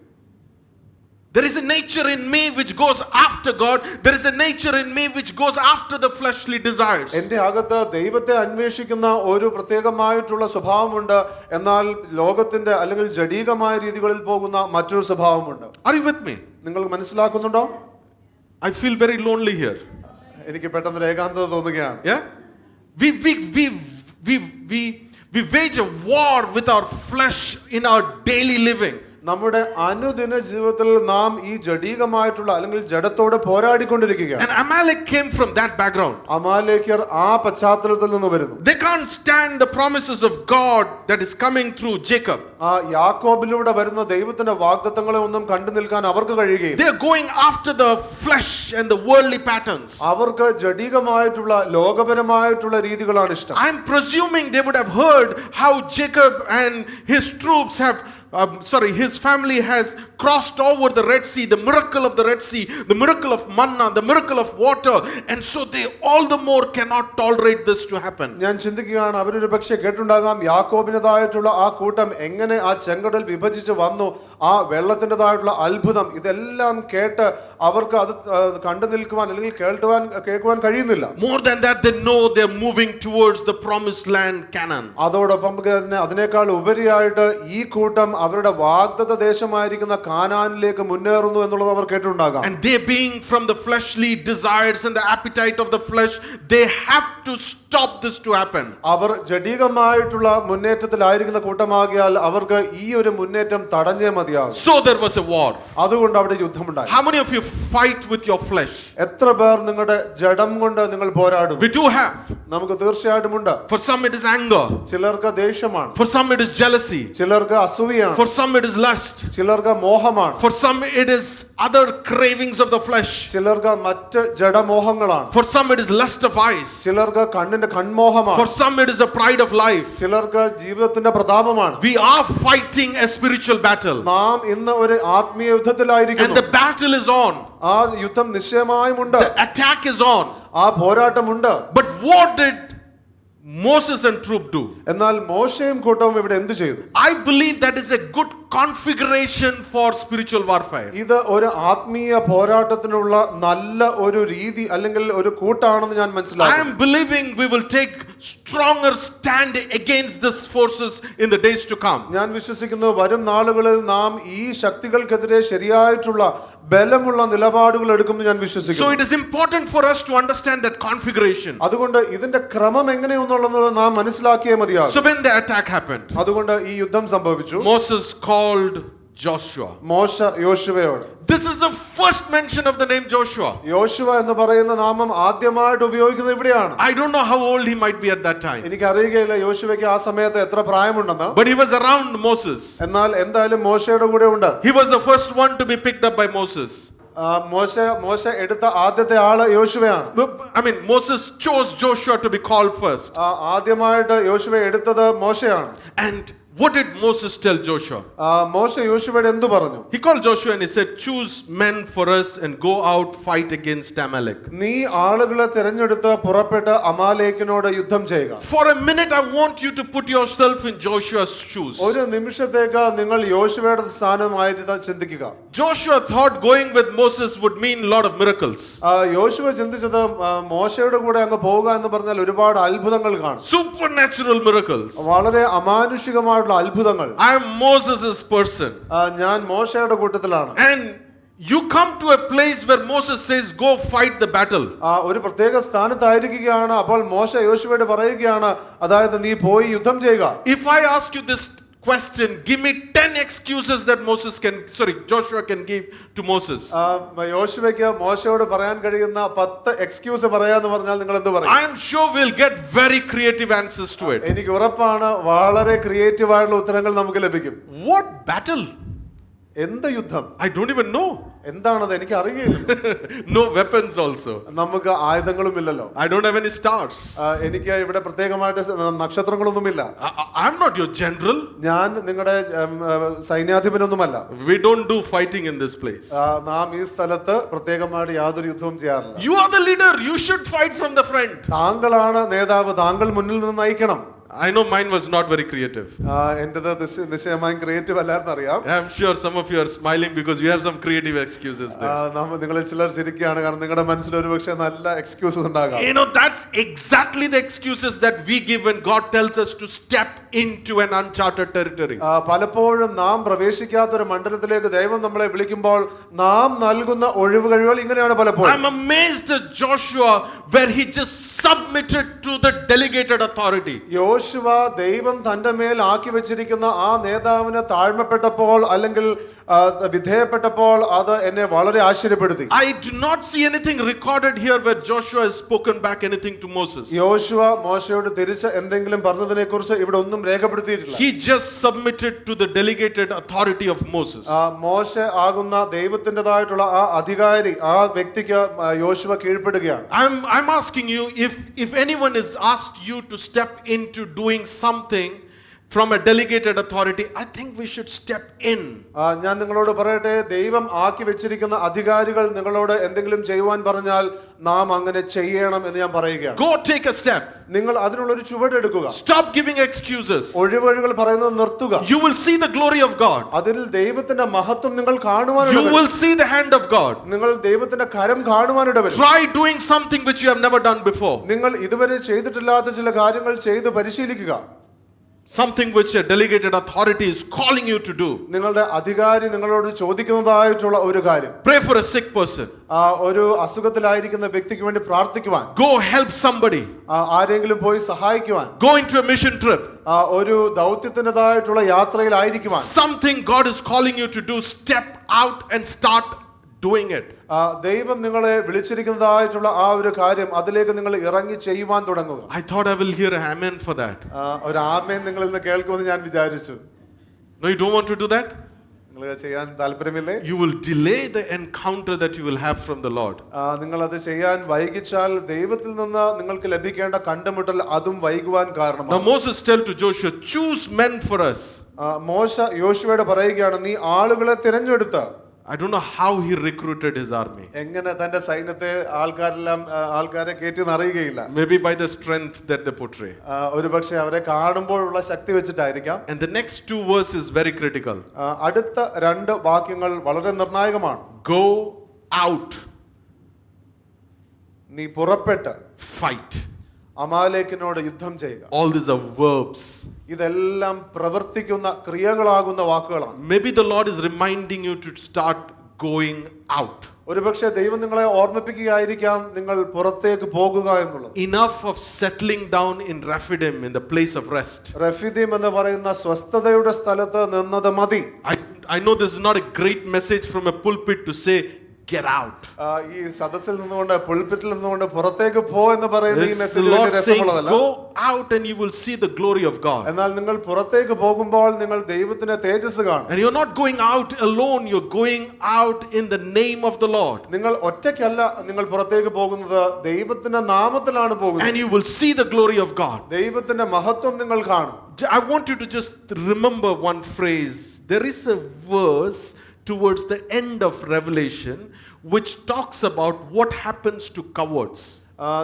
There is a nature in me which goes after God. There is a nature in me which goes after the fleshly desires.
എൻ്റെ അകത്ത് ദൈവത്തെ അന്വേഷിക്കുന്ന ഒരു പ്രത്യേകമായിട്ടുള്ള സ്വഭാവമുണ്ട്, എന്നാൽ ലോകത്തിന്റെ അല്ലെങ്കിൽ ജഡീകമായ രീതികളിൽ പോകുന്ന മറ്റൊരു സ്വഭാവമുണ്ട്.
Are you with me?
നിങ്ങൾ മനസ്സിലാക്കുന്നുണ്ടോ?
I feel very lonely here.
എനിക്ക് പെട്ടെന്ന് ഏകാന്തത തോന്നുകയാണ്.
Yeah? We wage a war with our flesh in our daily living.
നമ്മുടെ അനുദിന ജീവിതത്തിൽ നാം ഈ ജഡീകമായിട്ടുള്ള അല്ലെങ്കിൽ ജഡത്തോട് പോരാടിക്കൊണ്ടിരിക്കുകയാണ്.
And Amalek came from that background.
അമാലേക്യർ ആ പശ്ചാത്തലത്തിൽ നിന്ന് വരുന്നു.
They can't stand the promises of God that is coming through Jacob.
ആ യാക്കോബിലൂടെ വരുന്ന ദൈവത്തിന്റെ വാഗ്ദത്തങ്ങളെ ഒന്നും കണ്ടു നിൽക്കാൻ അവർക്ക് കഴിയുകയില്ല.
They are going after the flesh and the worldly patterns.
അവർക്ക് ജഡീകമായിട്ടുള്ള ലോകപരമായിട്ടുള്ള രീതികളാണ് ഇഷ്ടം.
I'm presuming they would have heard how Jacob and his troops have his family has crossed over the Red Sea, the miracle of the Red Sea, the miracle of manna, the miracle of water, and so they all the more cannot tolerate this to happen.
ഞാൻ ചിന്തിക്കുകയാണ്, അവരൊരു പക്ഷേ കേട്ടുണ്ടാകാം യാക്കോബിനേതായിട്ടുള്ള ആ കൂട്ടം എങ്ങനെ ആ ചെങ്കടൽ വിഭജിച്ച് വന്നു, ആ വെള്ളത്തിൻ്റെതായിട്ടുള്ള അത്ഭുതം, ഇതെല്ലാം കേട്ട് അവർക്ക് അത് കണ്ടു നിൽക്കുവാൻ അല്ലെങ്കിൽ കേൾക്കുവാൻ കഴിയുന്നില്ല.
More than that, they know they're moving towards the promised land, Canaan.
അതോടൊപ്പം അതിനേക്കാൾ ഉപരിയായിട്ട് ഈ കൂട്ടം അവരുടെ വാഗ്ദത്ത ദേശമായിരിക്കുന്ന കാനാനിലേക്ക് മുന്നേറുന്നു എന്നുള്ളത് അവർ കേട്ടിട്ടുണ്ടാകാം.
And they being from the fleshly desires and the appetite of the flesh, they have to stop this to happen.
അവർ ജഡീകമായിട്ടുള്ള മുന്നേറ്റത്തിലായിരിക്കുന്ന കൂട്ടമാകിയാൽ അവർക്ക് ഈ ഒരു മുന്നേറ്റം തടഞ്ഞേ മതിയാകും.
So there was a war.
അതുകൊണ്ട് അവിടെ യുദ്ധമുണ്ടായി.
How many of you fight with your flesh?
എത്ര പേർ നിങ്ങളുടെ ജഡം കൊണ്ട് നിങ്ങൾ പോരാടും?
We do have.
നമുക്ക് തീർച്ചയായിട്ടും ഉണ്ട്.
For some it is anger.
ചിലർക്ക് ദേഷ്യമാണ്.
For some it is jealousy.
ചിലർക്ക് അസൂയാണ്.
For some it is lust.
ചിലർക്ക് മോഹമാണ്.
For some it is other cravings of the flesh.
ചിലർക്ക് മറ്റ് ജഡമോഹങ്ങളാണ്.
For some it is lust of eyes.
ചിലർക്ക് കണ്ണിന്റെ കൺമോഹമാണ്.
For some it is a pride of life.
ചിലർക്ക് ജീവിതത്തിന്റെ പ്രതാപമാണ്.
We are fighting a spiritual battle.
നാം ഇന്ന് ഒരു ആത്മീയ യുദ്ധത്തിലായിരിക്കുന്നു.
And the battle is on.
ആ യുദ്ധം നിശ്ചയമായും ഉണ്ട്.
The attack is on.
ആ പോരാട്ടമുണ്ട്.
But what did Moses and troop do?
എന്നാൽ മോശയും കൂട്ടവും ഇവിടെ എന്ത് ചെയ്തു?
I believe that is a good configuration for spiritual warfare.
ഇത് ഒരു ആത്മീയ പോരാട്ടത്തിനുള്ള നല്ല ഒരു രീതി അല്ലെങ്കിൽ ഒരു കൂട്ടാണെന്ന് ഞാൻ
I
മനസ്സിലാക്കുന്നു.
am believing we will take stronger stand against these forces in the days to come.
ഞാൻ വിശ്വസിക്കുന്നു വരും നാളുകളിൽ നാം ഈ ശക്തികൾക്കെതിരെ ശരിയായിട്ടുള്ള ബലമുള്ള നിലപാടുകൾ എടുക്കുമെന്ന് ഞാൻ
So
വിശ്വസിക്കുന്നു.
it is important for us to understand that configuration.
അതുകൊണ്ട് ഇതിന്റെ ക്രമം എങ്ങനെയൊന്നുള്ളത് നാം മനസ്സിലാക്കിയേ മതിയാകും.
So when the attack happened,
അതുകൊണ്ട് ഈ യുദ്ധം സംഭവിച്ചു.
Moses called Joshua.
മോശ യോശുവയോട്.
This is the first mention of the name Joshua.
യോശുവ എന്ന് പറയുന്ന നാമം ആദ്യമായിട്ട് ഉപയോഗിക്കുന്നത് ഇവിടെയാണ്.
I don't know how old he might be at that time,
എനിക്ക് അറിയുകയില്ല യോശുവയ്ക്ക് ആ സമയത്ത് എത്ര പ്രായമുണ്ടെന്ന്.
but he was around Moses.
എന്നാൽ എന്തായാലും മോശയുടെ കൂടെ ഉണ്ട്.
He was the first one to be picked up by Moses.
മോശ എടുത്ത ആദ്യത്തെ ആള് യോശുവയാണ്.
I mean, Moses chose Joshua to be called first.
ആദ്യമായിട്ട് യോശുവ എടുത്തത് മോശയാണ്.
And what did Moses tell Joshua?
മോശ യോശുവയോട് എന്തു പറഞ്ഞു?
He called Joshua and he said, choose men for us and go out fight against Amalek.
നീ ആളുകളെ തിരഞ്ഞെടുത്ത് പുറപ്പെട്ട് അമാലേക്കിനോട് യുദ്ധം ചെയ്യുക.
For a minute I want you to put yourself in Joshua's shoes.
ഒരു നിമിഷത്തേക്ക് നിങ്ങൾ യോശുവയുടെ സ്ഥാനമായി ചിന്തിക്കുക.
Joshua thought going with Moses would mean a lot of miracles.
യോശുവ ചിന്തിച്ചത് മോശയുടെ കൂടെ അങ്ങ് പോവുക എന്ന് പറഞ്ഞാൽ ഒരുപാട് അത്ഭുതങ്ങൾ കാണും.
Supernatural miracles.
വളരെ അമാനുഷികമായിട്ടുള്ള അത്ഭുതങ്ങൾ.
I am Moses' person.
ഞാൻ മോശയുടെ കൂട്ടത്തിലാണ്.
And you come to a place where Moses says go fight the battle.
ഒരു പ്രത്യേക സ്ഥാനത്തായിരിക്കുകയാണ്. അപ്പോൾ മോശ യോശുവയോട് പറയുകയാണ്, അതായത് നീ പോയി യുദ്ധം ചെയ്യുക.
If I ask you this question, give me 10 excuses that Joshua can give to Moses.
യോശുവയ്ക്ക് മോശയോട് പറയാൻ കഴിയുന്ന 10 എക്സ്ക്യൂസ് പറയാന്ന് പറഞ്ഞാൽ നിങ്ങൾ എന്ത് പറയും?
I am sure we'll get very creative answers to it.
എനിക്ക് ഉറപ്പാണ് വളരെ ക്രിയേറ്റീവ് ആയിട്ടുള്ള ഉത്തരങ്ങൾ നമുക്ക് ലഭിക്കും.
What battle?
എന്ത് യുദ്ധം?
I don't even know.
എന്താണത് എനിക്ക് അറിയില്ല.
No weapons also.
നമുക്ക് ആയുധങ്ങളും ഇല്ലല്ലോ.
I don't have any stars.
എനിക്ക് ഇവിടെ പ്രത്യേകമായിട്ട് നക്ഷത്രങ്ങളൊന്നുമില്ല.
I'm not your general.
ഞാൻ നിങ്ങളുടെ സൈന്യാധിപനൊന്നുമല്ല.
We don't do fighting in this place.
നാം ഈ സ്ഥലത്ത് പ്രത്യേകമായിട്ട് യാതൊരു യുദ്ധവും ചെയ്യാറില്ല.
You are the leader. You should fight from the front.
താങ്കളാണ് നേതാവ്, താങ്കൾ മുന്നിൽ നിന്ന് നയിക്കണം.
I know mine was not very creative.
എന്റേത് നിശ്ചയമായും ക്രിയേറ്റീവ് അല്ലായിരുന്നു അറിയാം.
I'm sure some of you are smiling because you have some creative excuses there.
നിങ്ങളിൽ ചിലർ ചിരിക്കുകയാണ്, കാരണം നിങ്ങളുടെ മനസ്സിൽ ഒരുപക്ഷെ നല്ല എക്സ്ക്യൂസസ് ഉണ്ടാകാം.
You know, that's exactly the excuses that we give when God tells us to step into an uncharted territory.
പലപ്പോഴും നാം പ്രവേശിക്കാത്ത ഒരു മണ്ഡലത്തിലേക്ക് ദൈവം നമ്മളെ വിളിക്കുമ്പോൾ നാം നൽകുന്ന ഒഴിവുകഴിവുകൾ ഇങ്ങനെയാണ് പലപ്പോഴും.
I'm amazed at Joshua where he just submitted to the delegated authority.
യോശുവ ദൈവം തന്റെ മേൽ ആക്കി വെച്ചിരിക്കുന്ന ആ നേതാവിന് താഴ്മപ്പെട്ടപ്പോൾ അല്ലെങ്കിൽ വിധേയപ്പെട്ടപ്പോൾ അത് എന്നെ വളരെ ആശ്ചര്യപ്പെടുത്തി.
I do not see anything recorded here where Joshua has spoken back anything to Moses.
യോശുവ മോശയോട് തിരിച്ച് എന്തെങ്കിലും പറഞ്ഞതിനെ കുറിച്ച് ഇവിടെ ഒന്നും രേഖപ്പെടുത്തിയിട്ടില്ല.
He just submitted to the delegated authority of Moses.
മോശ ആകുന്ന ദൈവത്തിൻ്റെതായിട്ടുള്ള ആ അധികാരി, ആ വ്യക്തിക്ക് യോശുവ കീഴ്പ്പെടുകയാണ്.
I'm asking you, if anyone is asked you to step into doing something from a delegated authority, I think we should step in.
ഞാൻ നിങ്ങളോട് പറയട്ടെ, ദൈവം ആക്കി വെച്ചിരിക്കുന്ന അധികാരികൾ നിങ്ങളോട് എന്തെങ്കിലും ചെയ്യുവാൻ പറഞ്ഞാൽ നാം അങ്ങനെ ചെയ്യണം എന്ന് ഞാൻ പറയുകയാണ്.
Go take a step.
നിങ്ങൾ അതിനുള്ള ഒരു ചുവടെടുക്കുക.
Stop giving excuses.
ഒഴിവഴികൾ പറയുന്നത് നിർത്തുക.
You will see the glory of God.
അതിൽ ദൈവത്തിന്റെ മഹത്വം നിങ്ങൾ കാണുവാനിട
You will see the hand of God.
നിങ്ങൾ ദൈവത്തിന്റെ കരം കാണുവാനിട വരും.
Try doing something which you have never done before.
നിങ്ങൾ ഇതുവരെ ചെയ്തിട്ടില്ലാത്ത ചില കാര്യങ്ങൾ ചെയ്ത് പരിശീലിക്കുക.
Something which a delegated authority is calling you to do.
നിങ്ങളുടെ അധികാരി നിങ്ങളോട് ചോദിക്കുന്നതായിട്ടുള്ള ഒരു കാര്യം.
Pray for a sick person.
ഒരു അസുഖത്തിലായിരിക്കുന്ന വ്യക്തിക്ക് വേണ്ടി പ്രാർത്ഥിക്കുവാൻ.
Go help somebody.
ആരെങ്കിലും പോയി സഹായിക്കുവാൻ.
Go into a mission trip.
ഒരു ദൗത്യത്തിൻ്റെതായിട്ടുള്ള യാത്രയിലായിരിക്കുവാൻ.
Something God is calling you to do, step out and start doing it.
ദൈവം നിങ്ങളെ വിളിച്ചിരിക്കുന്നതായിട്ടുള്ള ആ ഒരു കാര്യം അതിലേക്ക് നിങ്ങൾ ഇറങ്ങി ചെയ്യുവാൻ തുടങ്ങുക.
I thought I will hear an amen for that.
ഒരു ആമേൻ നിങ്ങൾ ഇന്ന് കേൾക്കുമെന്ന് ഞാൻ വിചാരിച്ചു.
No, you don't want to do that?
നിങ്ങൾ ചെയ്യാൻ താല്പര്യമില്ലേ?
You will delay the encounter that you will have from the Lord.
നിങ്ങൾ അത് ചെയ്യാൻ വൈകിച്ചാൽ ദൈവത്തിൽ നിന്ന് നിങ്ങൾക്ക് ലഭിക്കേണ്ട കണ്ടുമുട്ടൽ അതും വൈകുവാൻ കാരണമാണ്.
Now Moses tell to Joshua, choose men for us.
മോശ യോശുവയോട് പറയുകയാണ്, നീ ആളുകളെ തിരഞ്ഞെടുത്ത.
I don't know how he recruited his army.
എങ്ങനെ തന്റെ സൈന്യത്തെ ആൾക്കാരെ കേറ്റി അറിയുകയില്ല.
Maybe by the strength that they portray.
ഒരുപക്ഷെ അവരെ കാണുമ്പോഴുള്ള ശക്തി വെച്ചിട്ടായിരിക്കാം.
And the next two verses is very critical.
അടുത്ത രണ്ട് വാക്യങ്ങൾ വളരെ നിർണായകമാണ്.
Go out.
നീ പുറപ്പെട്ട്
fight.
അമാലേക്കിനോട് യുദ്ധം ചെയ്യുക.
All these are verbs.
ഇതെല്ലാം പ്രവർത്തിക്കുന്ന ക്രിയകളാകുന്ന വാക്കുകളാണ്.
Maybe the Lord is reminding you to start going out.
ഒരുപക്ഷെ ദൈവം നിങ്ങളെ ഓർമ്മിപ്പിക്കുകയായിരിക്കാം നിങ്ങൾ പുറത്തേക്ക് പോകുക എന്നുള്ളത്.
Enough of settling down in Rephidim, in the place of rest.
റഫീദിം എന്ന് പറയുന്ന സ്വസ്ഥതയുടെ സ്ഥലത്ത് നിന്നത് മതി.
I know this is not a great message from a pulpit to say get out.
ഈ സദസ്സിൽ നിന്നുകൊണ്ട് പുൾപിറ്റിൽ നിന്നുകൊണ്ട് പുറത്തേക്ക് പോ എന്ന് പറയുന്ന ഈ message രസമുള്ളതല്ല.
Go out and you will see the glory of God.
എന്നാൽ നിങ്ങൾ പുറത്തേക്ക് പോകുമ്പോൾ നിങ്ങൾ ദൈവത്തിന്റെ തേജസ്സ് കാണും.
And you're not going out alone, you're going out in the name of the Lord.
നിങ്ങൾ ഒറ്റയ്ക്കല്ല നിങ്ങൾ പുറത്തേക്ക് പോകുന്നത്, ദൈവത്തിന്റെ നാമത്തിലാണ് പോകുന്നത്.
And you will see the glory of God.
ദൈവത്തിന്റെ മഹത്വം നിങ്ങൾ കാണും.
I want you to just remember one phrase. There is a verse towards the end of Revelation which talks about what happens to cowards.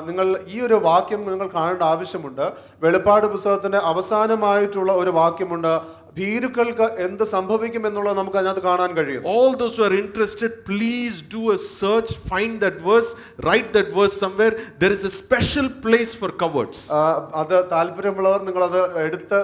നിങ്ങൾ ഈ ഒരു വാക്യം നിങ്ങൾ കാണേണ്ട ആവശ്യമുണ്ട്. വെളിപ്പാട് പുസ്തകത്തിന്റെ അവസാനമായിട്ടുള്ള ഒരു വാക്യമുണ്ട്. ഭീരുക്കൾക്ക് എന്ത് സംഭവിക്കും എന്നുള്ളത് നമുക്ക് അതിനകത്ത് കാണാൻ കഴിയും.
All those who are interested, please do a search, find that verse, write that verse somewhere. There is a special place for cowards.
അത് താല്പര്യമുള്ളവർ നിങ്ങൾ അത് എടുത്ത്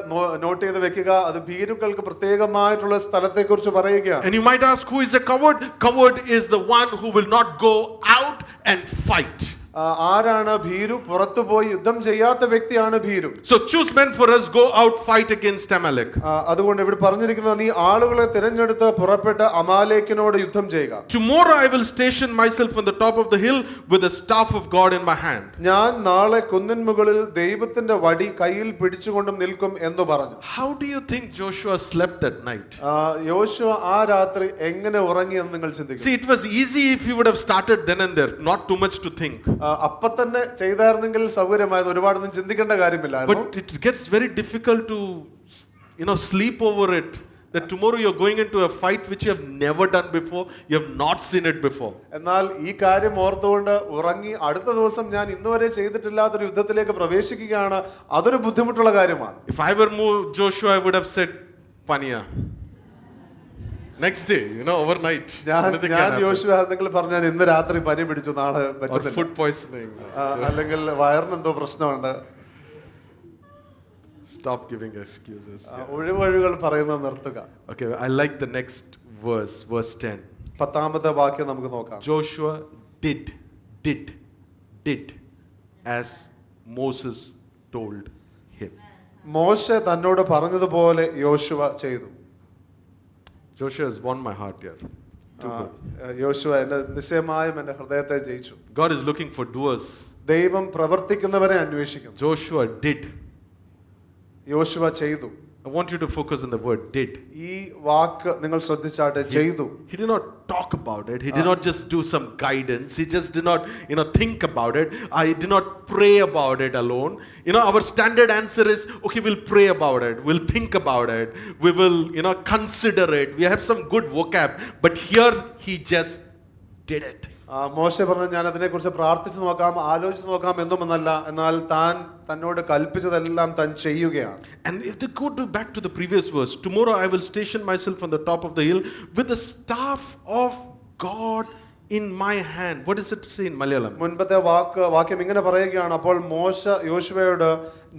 നോട്ട് ചെയ്ത് വെക്കുക. അത് ഭീരുക്കൾക്ക് പ്രത്യേകമായിട്ടുള്ള സ്ഥലത്തെക്കുറിച്ച് പറയുകയാണ്.
And you might ask, who is a coward? Coward is the one who will not go out and fight.
ആരാണ് ഭീരു? പുറത്തുപോയി യുദ്ധം ചെയ്യാത്ത വ്യക്തിയാണ് ഭീരു.
So choose men for us, go out, fight against Amalek.
അതുകൊണ്ട് ഇവിടെ പറഞ്ഞിരിക്കുന്നത്, നീ ആളുകളെ തിരഞ്ഞെടുത്ത് പുറപ്പെട്ട് അമാലേക്കിനോട് യുദ്ധം ചെയ്യുക.
Tomorrow I will station myself on the top of the hill with the staff of God in my hand.
ഞാൻ നാളെ കുന്നിൻ മുകളിൽ ദൈവത്തിന്റെ വടി കയ്യിൽ പിടിച്ചുകൊണ്ടും നിൽക്കും എന്ന് പറഞ്ഞു.
How do you think Joshua slept that night?
യോശുവ ആ രാത്രി എങ്ങനെ ഉറങ്ങി എന്ന് നിങ്ങൾ ചിന്തിക്കും.
See, it was easy if he would have started then and there, not too much to think.
അപ്പൊ തന്നെ ചെയ്തായിരുന്നെങ്കിൽ സൗകര്യമായിരുന്നു, ഒരുപാടൊന്നും ചിന്തിക്കേണ്ട കാര്യമില്ലായിരുന്നു.
But it gets very difficult to, sleep over it. That tomorrow you're going into a fight which you have never done before, you have not seen it before.
എന്നാൽ ഈ കാര്യം ഓർത്തുകൊണ്ട് ഉറങ്ങി അടുത്ത ദിവസം ഞാൻ ഇന്നുവരെ ചെയ്തിട്ടില്ലാത്തൊരു യുദ്ധത്തിലേക്ക് പ്രവേശിക്കുകയാണ്, അതൊരു ബുദ്ധിമുട്ടുള്ള കാര്യമാണ്.
If I were Joshua, I would have said Pania. Next day, overnight.
ഞാൻ യോശുവ ആയിരുന്നെങ്കിൽ പറഞ്ഞാൽ ഇന്ന് രാത്രി പനി പിടിച്ചു, നാളെ പറ്റത്തില്ല.
Food poisoning.
അല്ലെങ്കിൽ വയറിനെന്തോ പ്രശ്നമുണ്ട്.
Stop giving excuses.
ഒഴിവഴികൾ പറയുന്നത് നിർത്തുക.
Okay, I like the next verse 10.
10ാമത്തെ വാക്യം നമുക്ക് നോക്കാം.
Joshua did as Moses told him.
മോശെ തന്നോട് പറഞ്ഞതുപോലെ യോശുവ ചെയ്തു.
Joshua has won my heart here.
യോശുവ നിശ്ചയമായും എന്റെ ഹൃദയത്തെ ജയിച്ചു.
God is looking for doers.
ദൈവം പ്രവർത്തിക്കുന്നവരെ അന്വേഷിക്കുന്നു.
Joshua did.
യോശുവ ചെയ്തു.
I want you to focus on the word did.
ഈ വാക്ക് നിങ്ങൾ ശ്രദ്ധിച്ചാട്ടെ, ചെയ്തു.
He did not talk about it. He did not just do some guidance. He just did not, think about it. I did not pray about it alone. Our standard answer is, okay, we'll pray about it. We'll think about it. We will, consider it. We have some good vocab. But here, he just did it.
മോശെ പറഞ്ഞു, ഞാൻ അതിനെക്കുറിച്ച് പ്രാർത്ഥിച്ചു നോക്കാം, ആലോചിച്ച് നോക്കാം എന്നൊന്നല്ല, എന്നാൽ താൻ തന്നോട് കൽപ്പിച്ചതെല്ലാം താൻ ചെയ്യുകയാണ്.
And if they go back to the previous verse, tomorrow I will station myself on the top of the hill with the staff of God in my hand. What does it say in Malayalam?
മുൻപത്തെ വാക്യം ഇങ്ങനെ പറയുകയാണ്, അപ്പോൾ മോശ യോശുവയോട്,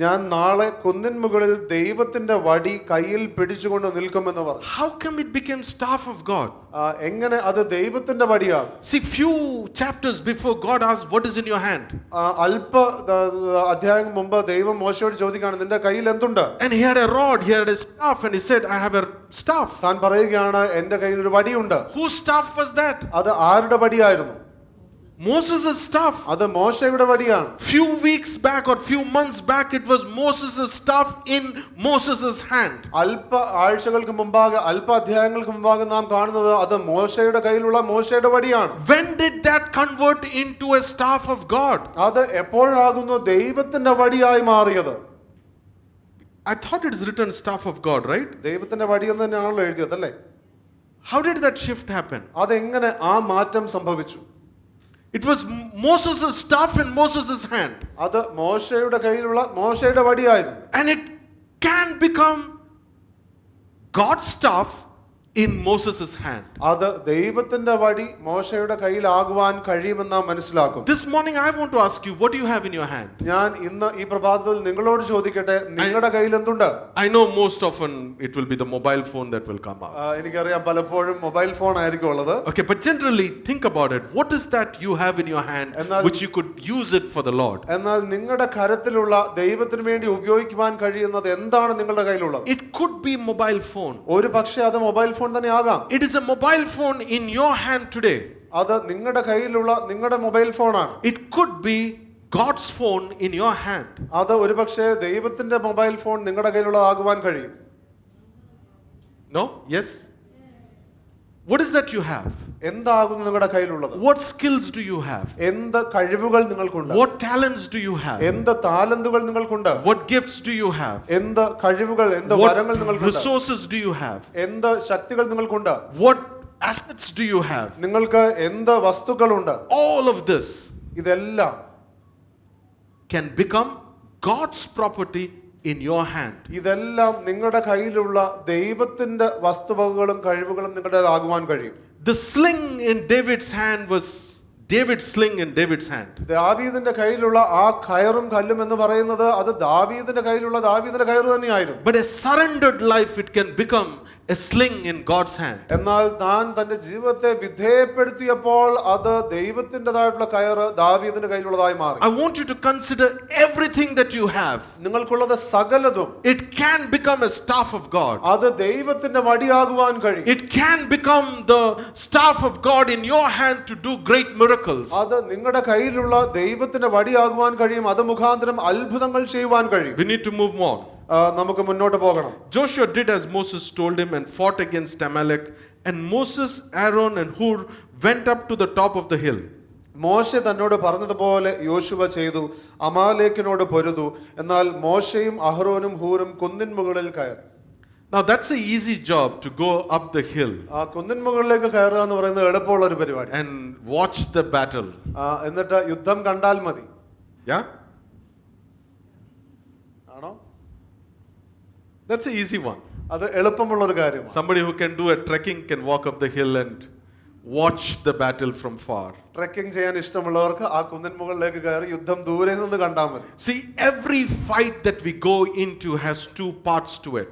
ഞാൻ നാളെ കുന്നിൻ മുകളിൽ ദൈവത്തിന്റെ വടി കയ്യിൽ പിടിച്ചുകൊണ്ട് നിൽക്കുമെന്ന് പറഞ്ഞു.
How come it became staff of God?
എങ്ങനെ അത് ദൈവത്തിന്റെ വടിയാകും?
See, few chapters before God asked, what is in your hand?
അല്പ അധ്യായം മുമ്പ് ദൈവം മോശയോട് ചോദിക്കുകയാണ്, നിന്റെ കയ്യിൽ എന്തുണ്ട്?
And he had a rod, he had a staff, and he said, I have a staff.
താൻ പറയുകയാണ്, എന്റെ കയ്യിൽ ഒരു വടിയുണ്ട്.
Whose staff was that?
അത് ആരുടെ വടിയായിരുന്നു?
Moses' staff.
അത് മോശയുടെ വടിയാണ്.
Few weeks back or few months back, it was Moses' staff in Moses' hand.
അല്പ ആഴ്ചകൾക്ക് മുമ്പാകെ, അല്പ അധ്യായങ്ങൾക്ക് മുമ്പാകെ നാം കാണുന്നത് അത് മോശയുടെ കയ്യിലുള്ള മോശയുടെ വടിയാണ്.
When did that convert into a staff of God?
അത് എപ്പോഴാകുന്നു ദൈവത്തിന്റെ വടിയായി മാറിയത്?
I thought it is written staff of God, right?
ദൈവത്തിന്റെ വടി എന്ന് തന്നെയാണല്ലോ എഴുതിയത്, അല്ലേ?
How did that shift happen?
അതെങ്ങനെ ആ മാറ്റം സംഭവിച്ചു?
It was Moses' staff in Moses' hand.
അത് മോശയുടെ കയ്യിലുള്ള മോശയുടെ വടിയായിരുന്നു.
And it can become God's staff in Moses' hand.
അത് ദൈവത്തിന്റെ വടി മോശയുടെ കയ്യിലാകുവാൻ കഴിയുമെന്ന് നാം മനസ്സിലാക്കും.
This morning I want to ask you, what do you have in your hand?
ഞാൻ ഇന്ന് ഈ പ്രഭാതത്തിൽ നിങ്ങളോട് ചോദിക്കട്ടെ, നിങ്ങളുടെ കയ്യിൽ എന്തുണ്ട്?
I know most often it will be the mobile phone that will come out.
എനിക്കറിയാം, പലപ്പോഴും മൊബൈൽ ഫോൺ ആയിരിക്കും ഉള്ളത്.
Okay, but generally think about it. What is that you have in your hand which you could use it for the Lord?
എന്നാൽ നിങ്ങളുടെ കരത്തിലുള്ള ദൈവത്തിന് വേണ്ടി ഉപയോഗിക്കുവാൻ കഴിയുന്നത് എന്താണ് നിങ്ങളുടെ കയ്യിലുള്ളത്?
It could be mobile phone.
ഒരു പക്ഷേ അത് മൊബൈൽ ഫോൺ തന്നെ ആകാം.
It is a mobile phone in your hand today.
അത് നിങ്ങളുടെ കയ്യിലുള്ള നിങ്ങളുടെ മൊബൈൽ ഫോണാണ്.
It could be God's phone in your hand.
അത് ഒരു പക്ഷേ ദൈവത്തിന്റെ മൊബൈൽ ഫോൺ നിങ്ങളുടെ കയ്യിലുള്ളതാകുവാൻ കഴിയും.
No? Yes? What is that you have?
എന്താകുന്നു നിങ്ങളുടെ കയ്യിലുള്ളത്?
What skills do you have?
എന്ത് കഴിവുകൾ നിങ്ങൾക്കുണ്ട്?
What talents do you have?
എന്ത് താലന്തുകൾ നിങ്ങൾക്കുണ്ട്?
What gifts do you have?
എന്ത് കഴിവുകൾ, എന്ത് വരങ്ങൾ
What
നിങ്ങൾക്കുണ്ട്?
resources do you have?
എന്ത് ശക്തികൾ നിങ്ങൾക്കുണ്ട്?
What assets do you have?
നിങ്ങൾക്ക് എന്ത് വസ്തുക്കളുണ്ട്?
All of this
ഇതെല്ലാം
can become God's property in your hand.
ഇതെല്ലാം നിങ്ങളുടെ കയ്യിലുള്ള ദൈവത്തിന്റെ വസ്തുവകകളും കഴിവുകളും നിങ്ങളുടേതാകുവാൻ കഴിയും.
The sling in David's hand was David's sling in David's hand.
ദാവീദിന്റെ കയ്യിലുള്ള ആ കയറും കല്ലും എന്ന് പറയുന്നത് അത് ദാവീദിന്റെ കയ്യിലുള്ള ദാവീദിന്റെ കയറ് തന്നെയായിരുന്നു.
But a surrendered life, it can become a sling in God's hand.
എന്നാൽ താൻ തന്റെ ജീവിതത്തെ വിധേയപ്പെടുത്തിയപ്പോൾ അത് ദൈവത്തിൻ്റെതായിട്ടുള്ള കയറ് ദാവീദിന്റെ കയ്യിലുള്ളതായി മാറി.
I want you to consider everything that you have.
നിങ്ങൾക്കുള്ളത് സകലതും
It can become a staff of God.
അത് ദൈവത്തിന്റെ വടിയാകുവാൻ കഴിയും.
It can become the staff of God in your hand to do great miracles.
അത് നിങ്ങളുടെ കയ്യിലുള്ള ദൈവത്തിന്റെ വടിയാകുവാൻ കഴിയും. അത് മുഖാന്തരം അത്ഭുതങ്ങൾ ചെയ്യുവാൻ കഴിയും.
We need to move more.
നമുക്ക് മുന്നോട്ട് പോകണം.
Joshua did as Moses told him and fought against Amalek, and Moses, Aaron and Hur went up to the top of the hill.
മോശെ തന്നോട് പറഞ്ഞതുപോലെ യോശുവ ചെയ്തു, അമാലേക്കിനോട് പൊരുതു. എന്നാൽ മോശയും അഹ്റോനും ഹൂറും കുന്നിൻ മുകളിൽ കയറി.
Now that's an easy job to go up the hill
കുന്നിൻ മുകളിലേക്ക് കയറുക എന്ന് പറയുന്നത് എളുപ്പമുള്ള ഒരു പരിപാടി.
and watch the battle.
എന്നിട്ട് യുദ്ധം കണ്ടാൽ മതി.
Yeah?
ആണോ?
That's an easy one.
അത് എളുപ്പമുള്ള ഒരു കാര്യമാണ്.
Somebody who can do a trekking can walk up the hill and watch the battle from far.
Trekking ചെയ്യാൻ ഇഷ്ടമുള്ളവർക്ക് ആ കുന്നിൻ മുകളിലേക്ക് കയറി യുദ്ധം ദൂരെ നിന്ന് കണ്ടാൽ മതി.
See, every fight that we go into has two parts to it.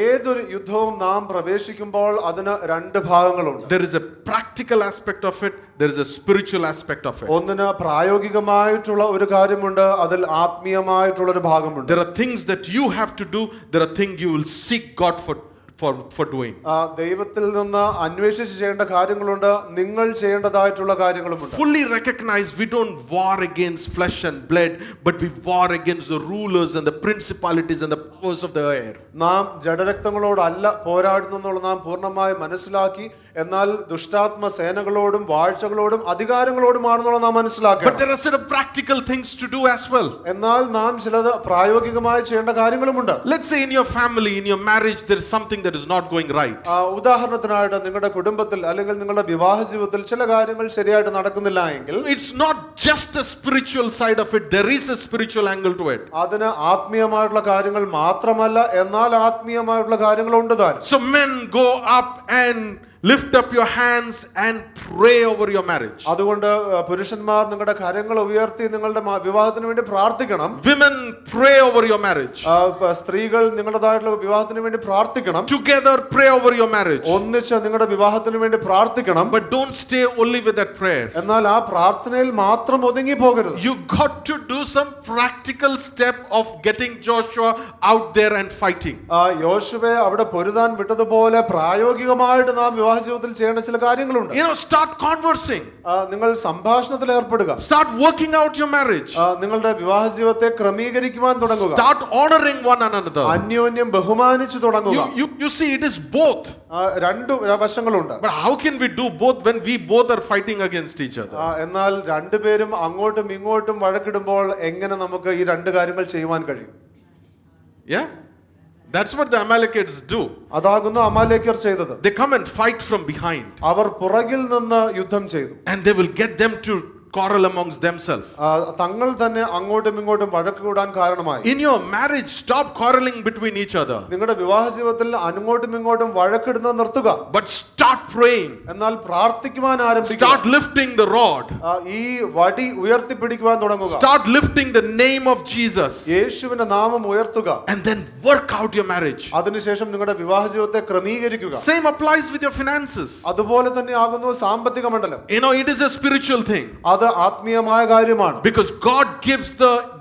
ഏതൊരു യുദ്ധവും നാം പ്രവേശിക്കുമ്പോൾ അതിന് രണ്ട് ഭാഗങ്ങളുണ്ട്.
There is a practical aspect of it, there is a spiritual aspect of it.
ഒന്നിന് പ്രായോഗികമായിട്ടുള്ള ഒരു കാര്യമുണ്ട്, അതിൽ ആത്മീയമായിട്ടുള്ള ഒരു ഭാഗമുണ്ട്.
There are things that you have to do, there are things you will seek God for doing.
ദൈവത്തിൽ നിന്ന് അന്വേഷിച്ച് ചെയ്യേണ്ട കാര്യങ്ങളുണ്ട്, നിങ്ങൾ ചെയ്യേണ്ടതായിട്ടുള്ള കാര്യങ്ങളുമുണ്ട്.
Fully recognize we don't war against flesh and blood, but we war against the rulers and the principalities and the powers of the air.
നാം ജഡരക്തങ്ങളോടല്ല പോരാടുന്നെന്നുള്ള നാം പൂർണ്ണമായി മനസ്സിലാക്കി, എന്നാൽ ദുഷ്ടാത്മ സേനകളോടും വാഴ്ചകളോടും അധികാരങ്ങളോടുമാണെന്നുള്ള നാം മനസ്സിലാക്കണം.
But there are certain practical things to do as well.
എന്നാൽ നാം ചിലത് പ്രായോഗികമായി ചെയ്യേണ്ട കാര്യങ്ങളുമുണ്ട്.
Let's say in your family, in your marriage, there is something that is not going right.
ഉദാഹരണത്തിനായിട്ട് നിങ്ങളുടെ കുടുംബത്തിൽ അല്ലെങ്കിൽ നിങ്ങളുടെ വിവാഹ ജീവിതത്തിൽ ചില കാര്യങ്ങൾ ശരിയായിട്ട് നടക്കുന്നില്ല എങ്കിൽ,
It's not just a spiritual side of it, there is a spiritual angle to it.
അതിന് ആത്മീയമായിട്ടുള്ള കാര്യങ്ങൾ മാത്രമല്ല, എന്നാൽ ആത്മീയമായിട്ടുള്ള കാര്യങ്ങളുണ്ട് താനും.
So men go up and lift up your hands and pray over your marriage.
അതുകൊണ്ട് പുരുഷന്മാർ നിങ്ങളുടെ കരങ്ങൾ ഉയർത്തി നിങ്ങളുടെ വിവാഹത്തിന് വേണ്ടി പ്രാർത്ഥിക്കണം.
Women pray over your marriage.
സ്ത്രീകൾ നിങ്ങളുടേതായിട്ടുള്ള വിവാഹത്തിന് വേണ്ടി പ്രാർത്ഥിക്കണം.
Together pray over your marriage.
ഒന്നിച്ച് നിങ്ങളുടെ വിവാഹത്തിന് വേണ്ടി പ്രാർത്ഥിക്കണം.
But don't stay only with that prayer.
എന്നാൽ ആ പ്രാർത്ഥനയിൽ മാത്രം ഒതുങ്ങി പോകരുത്.
You got to do some practical step of getting Joshua out there and fighting.
യോശുവയെ അവിടെ പൊരുതാൻ വിട്ടതുപോലെ പ്രായോഗികമായിട്ട് നാം വിവാഹ ജീവിതത്തിൽ ചെയ്യേണ്ട ചില കാര്യങ്ങളുണ്ട്.
Start conversing.
നിങ്ങൾ സംഭാഷണത്തിൽ ഏർപ്പെടുക.
Start working out your marriage.
നിങ്ങളുടെ വിവാഹ ജീവിതത്തെ ക്രമീകരിക്കുവാൻ തുടങ്ങുക.
Start honoring one another.
അന്യോന്യം ബഹുമാനിച്ചു തുടങ്ങുക.
You see, it is both.
രണ്ടു വശങ്ങളുണ്ട്.
But how can we do both when we both are fighting against each other?
എന്നാൽ രണ്ടുപേരും അങ്ങോട്ടും ഇങ്ങോട്ടും വഴക്കിടുമ്പോൾ എങ്ങനെ നമുക്ക് ഈ രണ്ട് കാര്യങ്ങൾ ചെയ്യുവാൻ കഴിയും?
Yeah? That's what the Amalekites do.
അതാകുന്നു അമാലേക്യർ ചെയ്തത്.
They come and fight from behind.
അവർ പുറകിൽ നിന്ന് യുദ്ധം ചെയ്തു.
And they will get them to quarrel amongst themselves.
തങ്ങൾ തന്നെ അങ്ങോട്ടും ഇങ്ങോട്ടും വഴക്ക് കൂടാൻ കാരണമായി.
In your marriage, stop quarreling between each other.
നിങ്ങളുടെ വിവാഹ ജീവിതത്തിൽ അങ്ങോട്ടും ഇങ്ങോട്ടും വഴക്കിടുന്നത് നിർത്തുക.
But start praying.
എന്നാൽ പ്രാർത്ഥിക്കുവാൻ ആരംഭിക്കുക.
Start lifting the rod.
ഈ വടി ഉയർത്തിപ്പിടിക്കുവാൻ തുടങ്ങുക.
Start lifting the name of Jesus.
യേശുവിന്റെ നാമം ഉയർത്തുക.
And then work out your marriage.
അതിനുശേഷം നിങ്ങളുടെ വിവാഹ ജീവിതത്തെ ക്രമീകരിക്കുക.
Same applies with your finances.
അതുപോലെ തന്നെ ആകുന്നു സാമ്പത്തിക മണ്ഡലം.
It is a spiritual thing.
അത് ആത്മീയമായ കാര്യമാണ്.
Because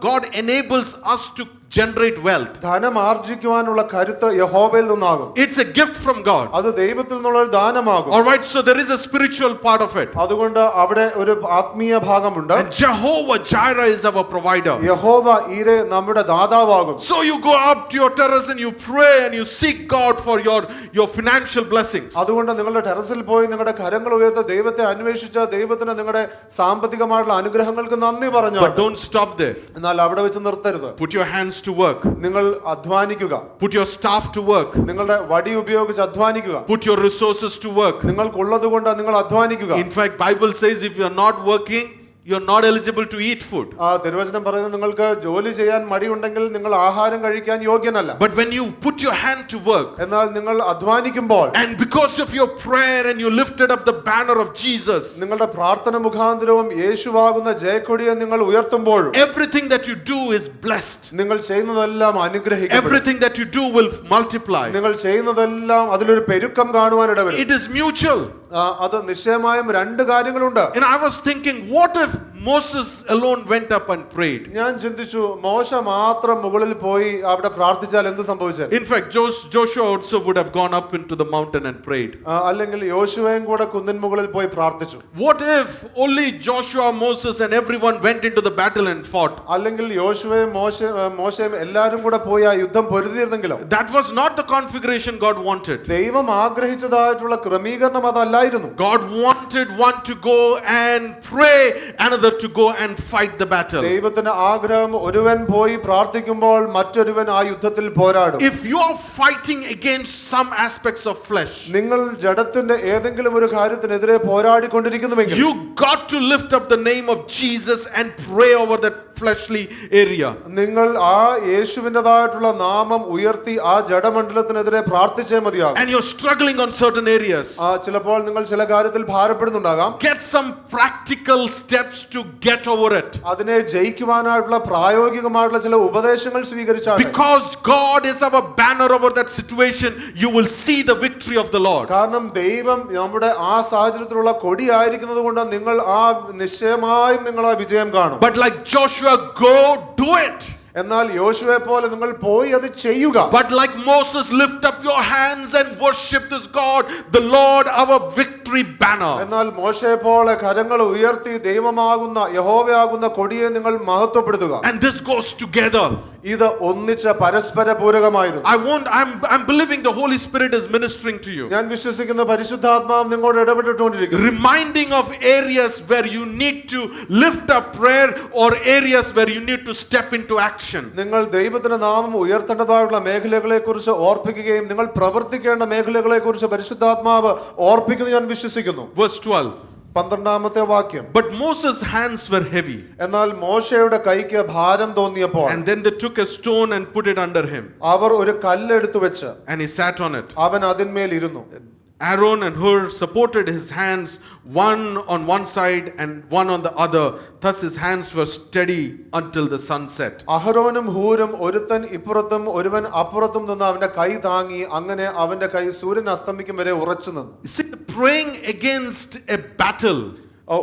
God enables us to generate wealth.
ധനം ആർജിക്കുവാനുള്ള കരുത്ത് യഹോവയിൽ നിന്നാകും.
It's a gift from God.
അത് ദൈവത്തിൽ നിന്നുള്ള ഒരു ദാനമാകും.
All right, so there is a spiritual part of it.
അതുകൊണ്ട് അവിടെ ഒരു ആത്മീയ ഭാഗമുണ്ട്.
And Jehovah Jireh is our provider.
യഹോവ ഈരെ നമ്മുടെ ദാതാവാകും.
So you go up to your terrace and you pray and you seek God for your financial blessings.
അതുകൊണ്ട് നിങ്ങളുടെ ടെറസിൽ പോയി നിങ്ങളുടെ കരങ്ങൾ ഉയർത്തി ദൈവത്തെ അന്വേഷിച്ച് ദൈവത്തിന് നിങ്ങളുടെ സാമ്പത്തികമായിട്ടുള്ള അനുഗ്രഹങ്ങൾക്ക് നന്ദി പറഞ്ഞു.
But don't stop there.
എന്നാൽ അവിടെ വെച്ച് നിർത്തരുത്.
Put your hands to work.
നിങ്ങൾ അധ്വാനിക്കുക.
Put your staff to work.
നിങ്ങളുടെ വടി ഉപയോഗിച്ച് അധ്വാനിക്കുക.
Put your resources to work.
നിങ്ങൾക്കുള്ളത് കൊണ്ട് നിങ്ങൾ അധ്വാനിക്കുക.
In fact, Bible says if you are not working, you're not eligible to eat food.
തിരുവചനം പറയുന്നത് നിങ്ങൾക്ക് ജോലി ചെയ്യാൻ മടിയുണ്ടെങ്കിൽ നിങ്ങൾ ആഹാരം കഴിക്കാൻ യോഗ്യനല്ല.
But when you put your hand to work,
എന്നാൽ നിങ്ങൾ അധ്വാനിക്കുമ്പോൾ,
and because of your prayer and you lifted up the banner of Jesus,
നിങ്ങളുടെ പ്രാർത്ഥന മുഖാന്തരവും യേശുവാകുന്ന ജയക്കൊടിയെ നിങ്ങൾ ഉയർത്തുമ്പോൾ,
everything that you do is blessed.
നിങ്ങൾ ചെയ്യുന്നതെല്ലാം അനുഗ്രഹിക്കപ്പെടും.
Everything that you do will multiply.
നിങ്ങൾ ചെയ്യുന്നതെല്ലാം അതിലൊരു പെരുക്കം കാണുവാൻ ഇടവരും.
It is mutual.
അത് നിശ്ചയമായും രണ്ട് കാര്യങ്ങളുണ്ട്.
And I was thinking, what if Moses alone went up and prayed?
ഞാൻ ചിന്തിച്ചു, മോശ മാത്രം മുകളിൽ പോയി അവിടെ പ്രാർത്ഥിച്ചാൽ എന്ത് സംഭവിച്ചാൽ?
In fact, Joshua also would have gone up into the mountain and prayed.
അല്ലെങ്കിൽ യോശുവയും കൂടെ കുന്നിൻ മുകളിൽ പോയി പ്രാർത്ഥിച്ചു.
What if only Joshua, Moses and everyone went into the battle and fought?
അല്ലെങ്കിൽ യോശുവയും മോശയും എല്ലാവരും കൂടെ പോയി ആ യുദ്ധം പൊരുതിയിരുന്നെങ്കിലോ?
That was not the configuration God wanted.
ദൈവം ആഗ്രഹിച്ചതായിട്ടുള്ള ക്രമീകരണം അതല്ലായിരുന്നു.
God wanted one to go and pray, another to go and fight the battle.
ദൈവത്തിന്റെ ആഗ്രഹം ഒരുവൻ പോയി പ്രാർത്ഥിക്കുമ്പോൾ മറ്റൊരുവൻ ആ യുദ്ധത്തിൽ പോരാടും.
If you are fighting against some aspects of flesh,
നിങ്ങൾ ജഡത്തിന്റെ ഏതെങ്കിലും ഒരു കാര്യത്തിനെതിരെ പോരാടിക്കൊണ്ടിരിക്കുന്നുവെങ്കിൽ,
you got to lift up the name of Jesus and pray over that fleshly area.
നിങ്ങൾ ആ യേശുവിൻ്റെതായിട്ടുള്ള നാമം ഉയർത്തി ആ ജഡമണ്ഡലത്തിനെതിരെ പ്രാർത്ഥിച്ചേ മതിയാകും.
And you're struggling on certain areas.
ചിലപ്പോൾ നിങ്ങൾ ചില കാര്യത്തിൽ ഭാരപ്പെടുന്നുണ്ടാകാം.
Get some practical steps to get over it.
അതിനെ ജയിക്കുവാനായിട്ടുള്ള പ്രായോഗികമായിട്ടുള്ള ചില ഉപദേശങ്ങൾ സ്വീകരിച്ചാൽ,
Because God is our banner over that situation, you will see the victory of the Lord.
കാരണം ദൈവം നമ്മുടെ ആ സാഹചര്യത്തിലുള്ള കൊടിയായിരിക്കുന്നത് കൊണ്ട് നിങ്ങൾ ആ നിശ്ചയമായും നിങ്ങൾ ആ വിജയം കാണും.
But like Joshua, go do it.
എന്നാൽ യോശുവയെ പോലെ നിങ്ങൾ പോയി അത് ചെയ്യുക.
But like Moses, lift up your hands and worship this God, the Lord, our victory banner.
എന്നാൽ മോശയെ പോലെ കരങ്ങൾ ഉയർത്തി ദൈവമാകുന്ന യഹോവയാകുന്ന കൊടിയെ നിങ്ങൾ മഹത്വപ്പെടുത്തുക.
And this goes together.
ഇത് ഒന്നിച്ച് പരസ്പര പൂരകമായിരുന്നു.
I'm believing the Holy Spirit is ministering to you.
ഞാൻ വിശ്വസിക്കുന്ന പരിശുദ്ധാത്മാവ് നിങ്ങളോട് ഇടപെട്ടുകൊണ്ടിരിക്കുന്നു.
Reminding of areas where you need to lift up prayer or areas where you need to step into action.
നിങ്ങൾ ദൈവത്തിന്റെ നാമം ഉയർത്തേണ്ടതായുള്ള മേഖലകളെ കുറിച്ച് ഓർപ്പിക്കുകയും നിങ്ങൾ പ്രവർത്തിക്കേണ്ട മേഖലകളെ കുറിച്ച് പരിശുദ്ധാത്മാവ് ഓർപ്പിക്കുന്നു ഞാൻ വിശ്വസിക്കുന്നു.
Verse 12.
12ാമത്തെ വാക്യം.
But Moses' hands were heavy.
എന്നാൽ മോശയുടെ കൈക്ക് ഭാരം തോന്നിയപ്പോൾ,
And then they took a stone and put it under him.
അവർ ഒരു കല്ലെടുത്തു വെച്ച്
And he sat on it.
അവൻ അതിന്മേൽ ഇരുന്നു.
Aaron and Hur supported his hands, one on one side and one on the other. Thus his hands were steady until the sun set.
അഹരോനും ഹൂരും ഒരുത്തൻ ഇപ്പുറത്തും ഒരുവൻ അപ്പുറത്തും നിന്ന് അവന്റെ കൈ താങ്ങി, അങ്ങനെ അവന്റെ കൈ സൂര്യൻ അസ്തമിക്കും വരെ ഉറച്ചു നിന്നു.
See, praying against a battle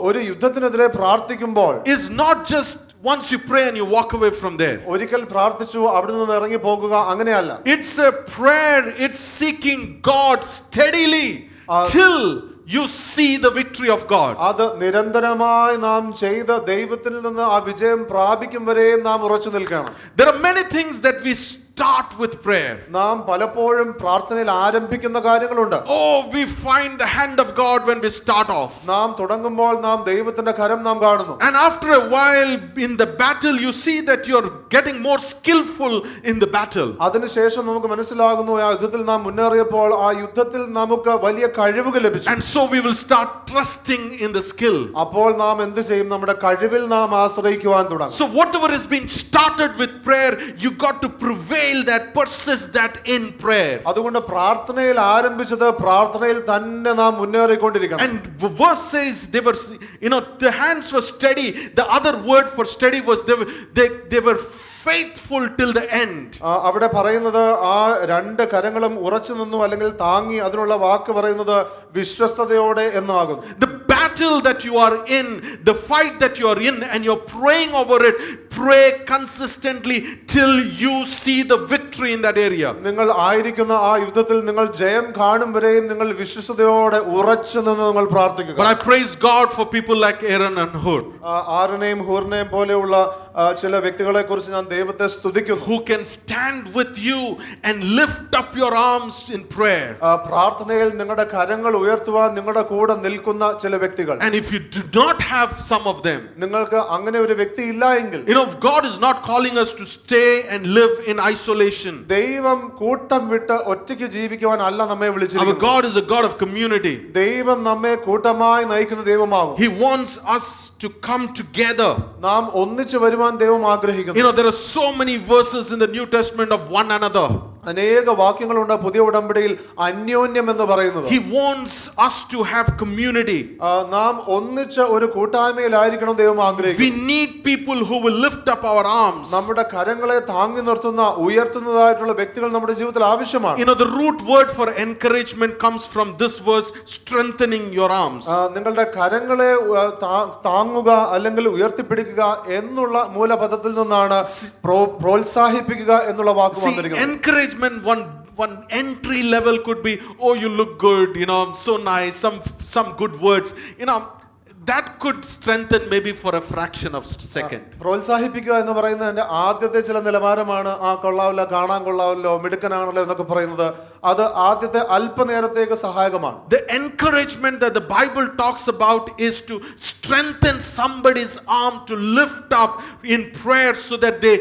ഒരു യുദ്ധത്തിനെതിരെ പ്രാർത്ഥിക്കുമ്പോൾ
is not just once you pray and you walk away from there.
ഒരിക്കൽ പ്രാർത്ഥിച്ചു അവിടെ നിന്ന് ഇറങ്ങി പോകുക, അങ്ങനെയല്ല.
It's a prayer, it's seeking God steadily till you see the victory of God.
അത് നിരന്തരമായി നാം ചെയ്ത ദൈവത്തിൽ നിന്ന് ആ വിജയം പ്രാപിക്കും വരെയും നാം ഉറച്ചു നിൽക്കണം.
There are many things that we start with prayer.
നാം പലപ്പോഴും പ്രാർത്ഥനയിൽ ആരംഭിക്കുന്ന കാര്യങ്ങളുണ്ട്.
Oh, we find the hand of God when we start off.
നാം തുടങ്ങുമ്പോൾ നാം ദൈവത്തിന്റെ കരം നാം കാണുന്നു.
And after a while in the battle you see that you're getting more skillful in the battle.
അതിനുശേഷം നമുക്ക് മനസ്സിലാകുന്നു ആ യുദ്ധത്തിൽ നാം മുന്നേറിയപ്പോൾ ആ യുദ്ധത്തിൽ നമുക്ക് വലിയ കഴിവുകൾ ലഭിച്ചു.
And so we will start trusting in the skill.
അപ്പോൾ നാം എന്ത് ചെയ്യും? നമ്മുടെ കഴിവിൽ നാം ആശ്രയിക്കുവാൻ തുടങ്ങും.
So whatever has been started with prayer, you got to prevail that, persist that in prayer.
അതുകൊണ്ട് പ്രാർത്ഥനയിൽ ആരംഭിച്ചത് പ്രാർത്ഥനയിൽ തന്നെ നാം മുന്നേറിക്കൊണ്ടിരിക്കണം.
And verse says they were, the hands were steady. The other word for steady was they were faithful till the end.
അവിടെ പറയുന്നത് ആ രണ്ട് കരങ്ങളും ഉറച്ചു നിന്നു അല്ലെങ്കിൽ താങ്ങി, അതിനുള്ള വാക്ക് പറയുന്നത് വിശ്വസ്തയോടെ എന്നാകുന്നു.
The battle that you are in, the fight that you are in, and you're praying over it, pray consistently till you see the victory in that area.
നിങ്ങൾ ആയിരിക്കുന്ന ആ യുദ്ധത്തിൽ നിങ്ങൾ ജയം കാണും വരെയും നിങ്ങൾ വിശ്വസ്തയോടെ ഉറച്ചു നിന്ന് നിങ്ങൾ പ്രാർത്ഥിക്കുക.
But I praise God for people like Aaron and Hur.
ആരനെയും ഹൂറിനെയും പോലെയുള്ള ചില വ്യക്തികളെ കുറിച്ച് ഞാൻ ദൈവത്തെ സ്തുതിക്കുന്നു.
Who can stand with you and lift up your arms in prayer.
പ്രാർത്ഥനയിൽ നിങ്ങളുടെ കരങ്ങൾ ഉയർത്തുവാൻ നിങ്ങളുടെ കൂടെ നിൽക്കുന്ന ചില വ്യക്തികൾ വ്യക്തികൾ.
And if you do not have some of them,
നിങ്ങൾക്ക് അങ്ങനെ ഒരു വ്യക്തി ഇല്ല എങ്കിൽ,
God is not calling us to stay and live in isolation.
ദൈവം കൂട്ടം വിട്ട് ഒറ്റയ്ക്ക് ജീവിക്കുവാൻ അല്ല നമ്മെ
Our
വിളിച്ചിരിക്കുന്നത്.
God is a God of community.
ദൈവം നമ്മെ കൂട്ടമായി നയിക്കുന്ന ദൈവമാകും.
He wants us to come together.
നാം ഒന്നിച്ചു വരുവാൻ ദൈവം ആഗ്രഹിക്കുന്നു.
There are so many verses in the New Testament of one another.
അനേക വാക്യങ്ങളുണ്ട് പുതിയ ഉടമ്പടിയിൽ അന്യോന്യം എന്ന് പറയുന്നത്.
He wants us to have community.
നാം ഒന്നിച്ച ഒരു കൂട്ടായ്മയിലായിരിക്കണം ദൈവം ആഗ്രഹിക്കുന്നത്.
We need people who will lift up our arms.
നമ്മുടെ കരങ്ങളെ താങ്ങി നിർത്തുന്ന ഉയർത്തുന്നതായിട്ടുള്ള വ്യക്തികൾ നമ്മുടെ ജീവിതത്തിൽ ആവശ്യമാണ്.
The root word for encouragement comes from this verse, strengthening your arms.
നിങ്ങളുടെ കരങ്ങളെ താങ്ങുക അല്ലെങ്കിൽ ഉയർത്തിപ്പിടിക്കുക എന്നുള്ള മൂലപദത്തിൽ നിന്നാണ് പ്രോത്സാഹിപ്പിക്കുക എന്നുള്ള വാക്ക് വന്നിരിക്കുന്നത്.
Encouragement, one entry level could be, oh, you look good, so nice, some good words, that could strengthen maybe for a fraction of a second.
പ്രോത്സാഹിപ്പിക്കുക എന്ന് പറയുന്നതിന്റെ ആദ്യത്തെ ചില നിലവാരമാണ് കൊള്ളാവില്ല, കാണാൻ കൊള്ളാവില്ലോ, മിടുക്കനാണല്ലോ എന്നൊക്കെ പറയുന്നത്. അത് ആദ്യത്തെ അല്പനേരത്തേക്ക് സഹായകമാണ്.
The encouragement that the Bible talks about is to strengthen somebody's arm, to lift up in prayer so that they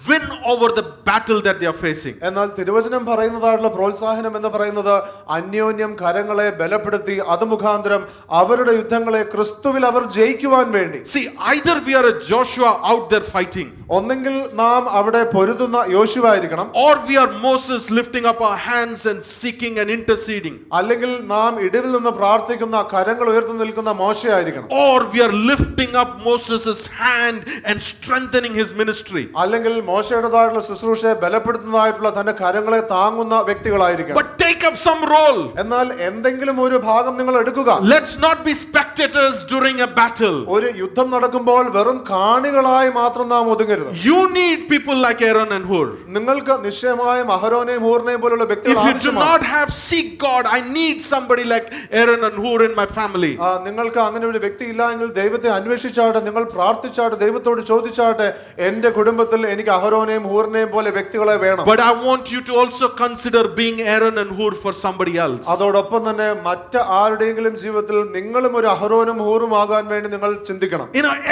win over the battle that they are facing.
എന്നാൽ തിരുവചനം പറയുന്നതായിട്ടുള്ള പ്രോത്സാഹനം എന്ന് പറയുന്നത് അന്യോന്യം കരങ്ങളെ ബലപ്പെടുത്തി അത് മുഖാന്തരം അവരുടെ യുദ്ധങ്ങളെ ക്രിസ്തുവിൽ അവർ ജയിക്കുവാൻ വേണ്ടി.
See, either we are a Joshua out there fighting,
ഒന്നെങ്കിൽ നാം അവിടെ പൊരുതുന്ന യോശുവ ആയിരിക്കണം,
or we are Moses lifting up our hands and seeking and interceding,
അല്ലെങ്കിൽ നാം ഇടിവിൽ നിന്ന് പ്രാർത്ഥിക്കുന്ന കരങ്ങൾ ഉയർത്തി നിൽക്കുന്ന മോശയായിരിക്കണം,
or we are lifting up Moses' hand and strengthening his ministry.
അല്ലെങ്കിൽ മോശയുടേതായിട്ടുള്ള ശുശ്രൂഷയെ ബലപ്പെടുത്തുന്നതായിട്ടുള്ള തന്റെ കരങ്ങളെ താങ്ങുന്ന വ്യക്തികളായിരിക്കണം.
But take up some role.
എന്നാൽ എന്തെങ്കിലും ഒരു ഭാഗം നിങ്ങൾ എടുക്കുക.
Let's not be spectators during a battle.
ഒരു യുദ്ധം നടക്കുമ്പോൾ വെറും കാണികളായി മാത്രം നാം ഒതുങ്ങരുത്.
You need people like Aaron and Hur.
നിങ്ങൾക്ക് നിശ്ചയമായും അഹരോനെയും ഹൂറിനെയും പോലുള്ള വ്യക്തികൾ
If you do
ആവശ്യമാണ്.
not have seek God, I need somebody like Aaron and Hur in my family.
നിങ്ങൾക്ക് അങ്ങനെ ഒരു വ്യക്തി ഇല്ല എങ്കിൽ ദൈവത്തെ അന്വേഷിച്ചാട്ടെ, നിങ്ങൾ പ്രാർത്ഥിച്ചാട്ടെ, ദൈവത്തോട് ചോദിച്ചാട്ടെ, എന്റെ കുടുംബത്തിൽ എനിക്ക് അഹരോനെയും ഹൂറിനെയും പോലെ വ്യക്തികളെ വേണം.
But I want you to also consider being Aaron and Hur for somebody else.
അതോടൊപ്പം തന്നെ മറ്റ് ആരുടെയെങ്കിലും ജീവിതത്തിൽ നിങ്ങളും ഒരു അഹരോനും ഹൂറും ആകാൻ വേണ്ടി നിങ്ങൾ ചിന്തിക്കണം.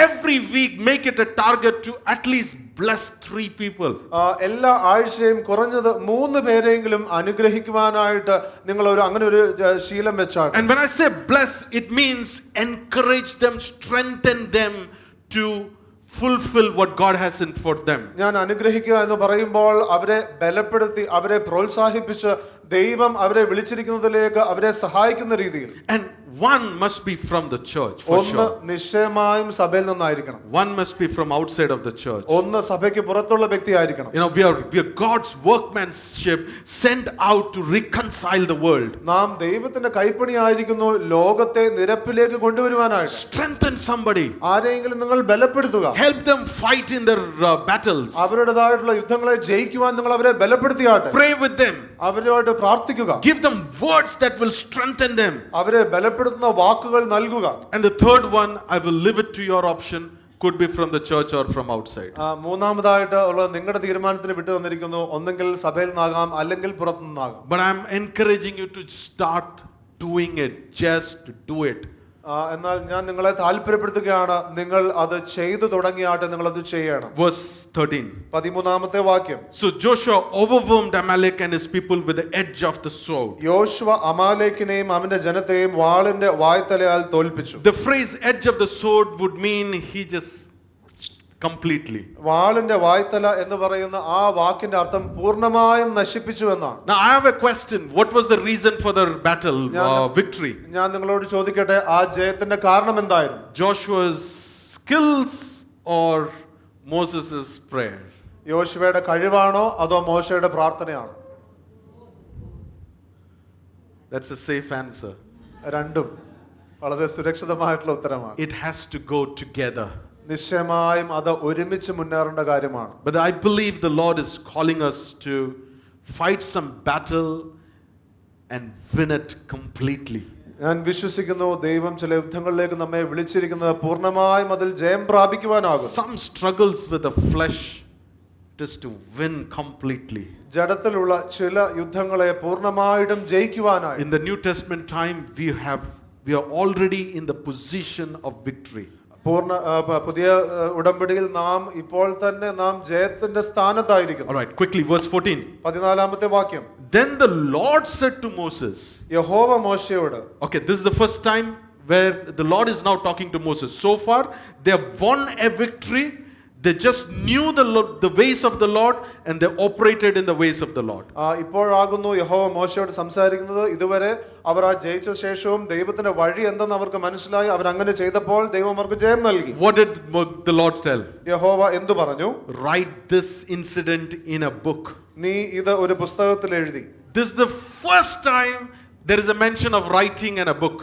Every week make it a target to at least bless 3 people.
എല്ലാ ആഴ്ചയും കുറഞ്ഞത് 3 പേരെങ്കിലും അനുഗ്രഹിക്കുവാനായിട്ട് നിങ്ങൾ അങ്ങനെ ഒരു ശീലം വെച്ചാണ്.
And when I say bless, it means encourage them, strengthen them to fulfill what God has in for them.
ഞാൻ അനുഗ്രഹിക്കുക എന്ന് പറയുമ്പോൾ അവരെ ബലപ്പെടുത്തി അവരെ പ്രോത്സാഹിപ്പിച്ച് ദൈവം അവരെ വിളിച്ചിരിക്കുന്നതിലേക്ക് അവരെ സഹായിക്കുന്ന രീതിയിൽ.
And one must be from the church for
ഒന്ന്
sure.
നിശ്ചയമായും സഭയിൽ നിന്നായിരിക്കണം.
One must be from outside of the church.
ഒന്ന് സഭയ്ക്ക് പുറത്തുള്ള വ്യക്തി ആയിരിക്കണം.
We are God's workmanship sent out to reconcile the world.
നാം ദൈവത്തിന്റെ കൈപ്പണി ആയിരിക്കുന്നു ലോകത്തെ നിരപ്പിലേക്ക് കൊണ്ടുവരുവാനായിട്ട്.
Strengthen somebody.
ആരെയെങ്കിലും നിങ്ങൾ ബലപ്പെടുത്തുക.
Help them fight in their battles.
അവരുടേതായിട്ടുള്ള യുദ്ധങ്ങളെ ജയിക്കുവാൻ നിങ്ങൾ അവരെ ബലപ്പെടുത്തിയാട്ടെ.
Pray with them.
അവരുമായിട്ട് പ്രാർത്ഥിക്കുക.
Give them words that will strengthen them.
അവരെ ബലപ്പെടുത്തുന്ന വാക്കുകൾ നൽകുക.
And the third one, I will leave it to your option, could be from the church or from outside.
മൂന്നാമതായിട്ട് ഉള്ളത് നിങ്ങളുടെ തീരുമാനത്തിന് വിട്ടു തന്നിരിക്കുന്നു. ഒന്നെങ്കിൽ സഭയിൽ നിന്നാകാം അല്ലെങ്കിൽ പുറത്തുനിന്നാകാം.
But I am encouraging you to start doing it. Just do it.
എന്നാൽ ഞാൻ നിങ്ങളെ താല്പര്യപ്പെടുത്തുകയാണ്, നിങ്ങൾ അത് ചെയ്തു തുടങ്ങിയാട്ടെ, നിങ്ങൾ അത് ചെയ്യണം.
Verse 13.
13ാമത്തെ വാക്യം.
So Joshua overwhelmed Amalek and his people with the edge of the sword.
യോശുവ അമാലേക്കിനെയും അവന്റെ ജനത്തെയും വാളിന്റെ വായ്ത്തലയാൽ തോൽപ്പിച്ചു.
The phrase edge of the sword would mean he just completely.
വാളിന്റെ വായ്ത്തല എന്ന് പറയുന്ന ആ വാക്കിന്റെ അർത്ഥം പൂർണ്ണമായും നശിപ്പിച്ചു എന്നാണ്.
Now I have a question. What was the reason for the battle victory?
ഞാൻ നിങ്ങളോട് ചോദിക്കട്ടെ, ആ ജയത്തിന്റെ കാരണം എന്തായിരുന്നു?
Joshua's skills or Moses' prayer?
യോശുവയുടെ കഴിവാണോ അതോ മോശയുടെ പ്രാർത്ഥനയാണോ?
That's a safe answer.
രണ്ടും വളരെ സുരക്ഷിതമായിട്ടുള്ള ഉത്തരമാണ്.
It has to go together.
നിശ്ചയമായും അത് ഒരുമിച്ച് മുന്നേറേണ്ട കാര്യമാണ്.
But I believe the Lord is calling us to fight some battle and win it completely.
ഞാൻ വിശ്വസിക്കുന്നു ദൈവം ചില യുദ്ധങ്ങളിലേക്ക് നമ്മെ വിളിച്ചിരിക്കുന്നത് പൂർണ്ണമായും അതിൽ ജയം പ്രാപിക്കുവാനാകും.
Some struggles with the flesh just to win completely.
ജഡത്തിലുള്ള ചില യുദ്ധങ്ങളെ പൂർണ്ണമായിട്ടും ജയിക്കുവാനായി.
In the New Testament time we are already in the position of victory.
പുതിയ ഉടമ്പടിയിൽ നാം ഇപ്പോൾ തന്നെ നാം ജയത്തിന്റെ സ്ഥാനത്തായിരിക്കുന്നു.
All right, quickly, verse 14.
14ാമത്തെ വാക്യം.
Then the Lord said to Moses.
യഹോവ മോശയോട്.
Okay, this is the first time where the Lord is now talking to Moses. So far, they have won a victory. They just knew the ways of the Lord and they operated in the ways of the Lord.
ഇപ്പോഴാകുന്നു യഹോവ മോശയോട് സംസാരിക്കുന്നത്. ഇതുവരെ അവർ ആ ജയിച്ച ശേഷവും ദൈവത്തിന്റെ വഴി എന്തെന്ന് അവർക്ക് മനസ്സിലായി. അവർ അങ്ങനെ ചെയ്തപ്പോൾ ദൈവം അവർക്ക് ജയം നൽകി.
What did the Lord tell?
യഹോവ എന്തു പറഞ്ഞു?
Write this incident in a book.
നീ ഇത് ഒരു പുസ്തകത്തിൽ എഴുതി.
This is the first time there is a mention of writing in a book.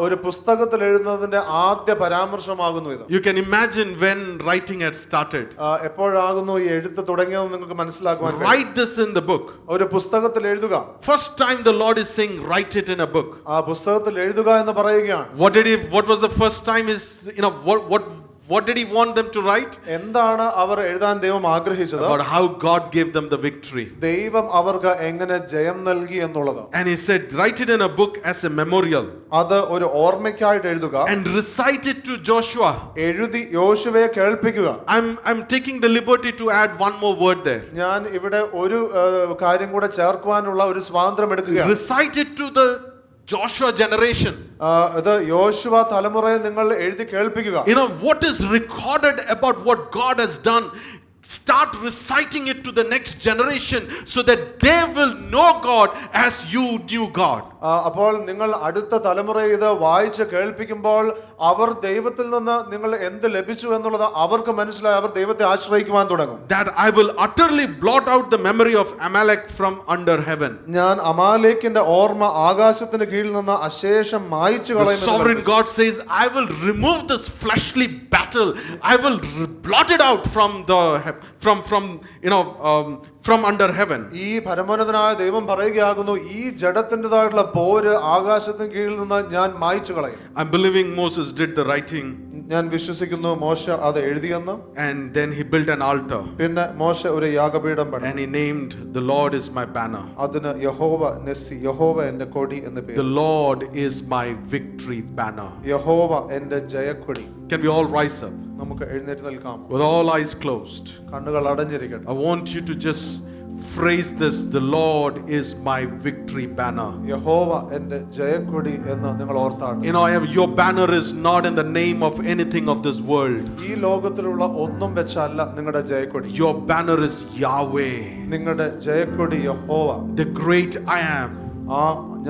ഒരു പുസ്തകത്തിൽ എഴുതുന്നതിന്റെ ആദ്യ പരാമർശമാകുന്നു ഇത്.
You can imagine when writing had started.
എപ്പോഴാകുന്നു ഈ എഴുത്ത് തുടങ്ങിയതെന്ന് നിങ്ങൾക്ക് മനസ്സിലാക്കുവാൻ.
Write this in the book.
ഒരു പുസ്തകത്തിൽ എഴുതുക.
First time the Lord is saying write it in a book.
ആ പുസ്തകത്തിൽ എഴുതുക എന്ന് പറയുകയാണ്.
What was the first time is, what did he want them to write?
എന്താണ് അവർ എഴുതാൻ ദൈവം ആഗ്രഹിച്ചത്?
About how God gave them the victory.
ദൈവം അവർക്ക് എങ്ങനെ ജയം നൽകി എന്നുള്ളത്.
And he said, write it in a book as a memorial.
അത് ഒരു ഓർമ്മയ്ക്കായിട്ട് എഴുതുക.
And recite it to Joshua.
എഴുതി യോശുവയെ കേൾപ്പിക്കുക.
I'm taking the liberty to add one more word there.
ഞാൻ ഇവിടെ ഒരു കാര്യം കൂടെ ചേർക്കുവാനുള്ള ഒരു സ്വാതന്ത്ര്യം എടുക്കുകയാണ്.
Recite it to the Joshua generation.
ഇത് യോശുവ തലമുറയെ നിങ്ങൾ എഴുതി കേൾപ്പിക്കുക.
What is recorded about what God has done, start reciting it to the next generation so that they will know God as you knew God.
അപ്പോൾ നിങ്ങൾ അടുത്ത തലമുറയെ ഇത് വായിച്ച് കേൾപ്പിക്കുമ്പോൾ അവർ ദൈവത്തിൽ നിന്ന് നിങ്ങൾ എന്ത് ലഭിച്ചു എന്നുള്ളത് അവർക്ക് മനസ്സിലായി. അവർ ദൈവത്തെ ആശ്രയിക്കുവാൻ തുടങ്ങും.
That I will utterly blot out the memory of Amalek from under heaven.
ഞാൻ അമാലേക്കിന്റെ ഓർമ്മ ആകാശത്തിന് കീഴിൽ നിന്ന് അശേഷം മായ്ച്ചു കളയും.
The sovereign God says, I will remove this fleshly battle. I will blot it out from under heaven.
ഈ പരമോന്നതനായ ദൈവം പറയുകയാകുന്നു, ഈ ജഡത്തിൻ്റെതായിട്ടുള്ള പോര് ആകാശത്തിന് കീഴിൽ നിന്ന് ഞാൻ മായ്ച്ചു കളയും.
I'm believing Moses did the writing.
ഞാൻ വിശ്വസിക്കുന്നു മോശ അത് എഴുതിയെന്ന്.
And then he built an altar.
പിന്നെ മോശ ഒരു യാഗപീഠം പണിതു.
And he named, the Lord is my banner.
അതിന് യഹോവ നെസ്സി, യഹോവ എൻ്റെ കൊടി എന്ന് പേര്.
The Lord is my victory banner.
യഹോവ എൻ്റെ Jayakodi.
Can we all rise up?
നമുക്ക് എഴുന്നേറ്റ് നിൽക്കാം.
With all eyes closed.
കണ്ണുകൾ അടഞ്ഞിരിക്കട്ടെ.
I want you to just phrase this, the Lord is my victory banner.
യഹോവ എൻ്റെ ജയക്കൊടി എന്ന് നിങ്ങൾ ഓർത്താണ്.
Your banner is not in the name of anything of this world.
ഈ ലോകത്തിലുള്ള ഒന്നും വെച്ചല്ല നിങ്ങളുടെ Jayakodi.
Your banner is Yahweh.
നിങ്ങളുടെ ജയക്കൊടി യഹോവ,
the great I am.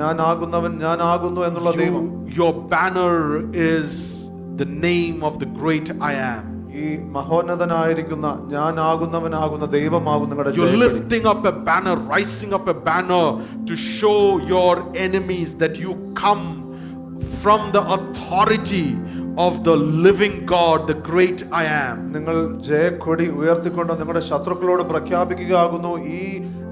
ഞാനാകുന്നവൻ ഞാനാകുന്നു എന്നുള്ള ദൈവം.
Your banner is the name of the great I am.
ഈ മഹോന്നതനായിരിക്കുന്ന ഞാനാകുന്നവനാകുന്ന ദൈവമാകുന്ന നിങ്ങളുടെ Jayakodi.
You're lifting up a banner, rising up a banner to show your enemies that you come from the authority of the living God, the great I am.
നിങ്ങൾ ജയക്കൊടി ഉയർത്തിക്കൊണ്ട് നിങ്ങളുടെ ശത്രുക്കളോട് പ്രഖ്യാപിക്കുകയാകുന്നു, ഈ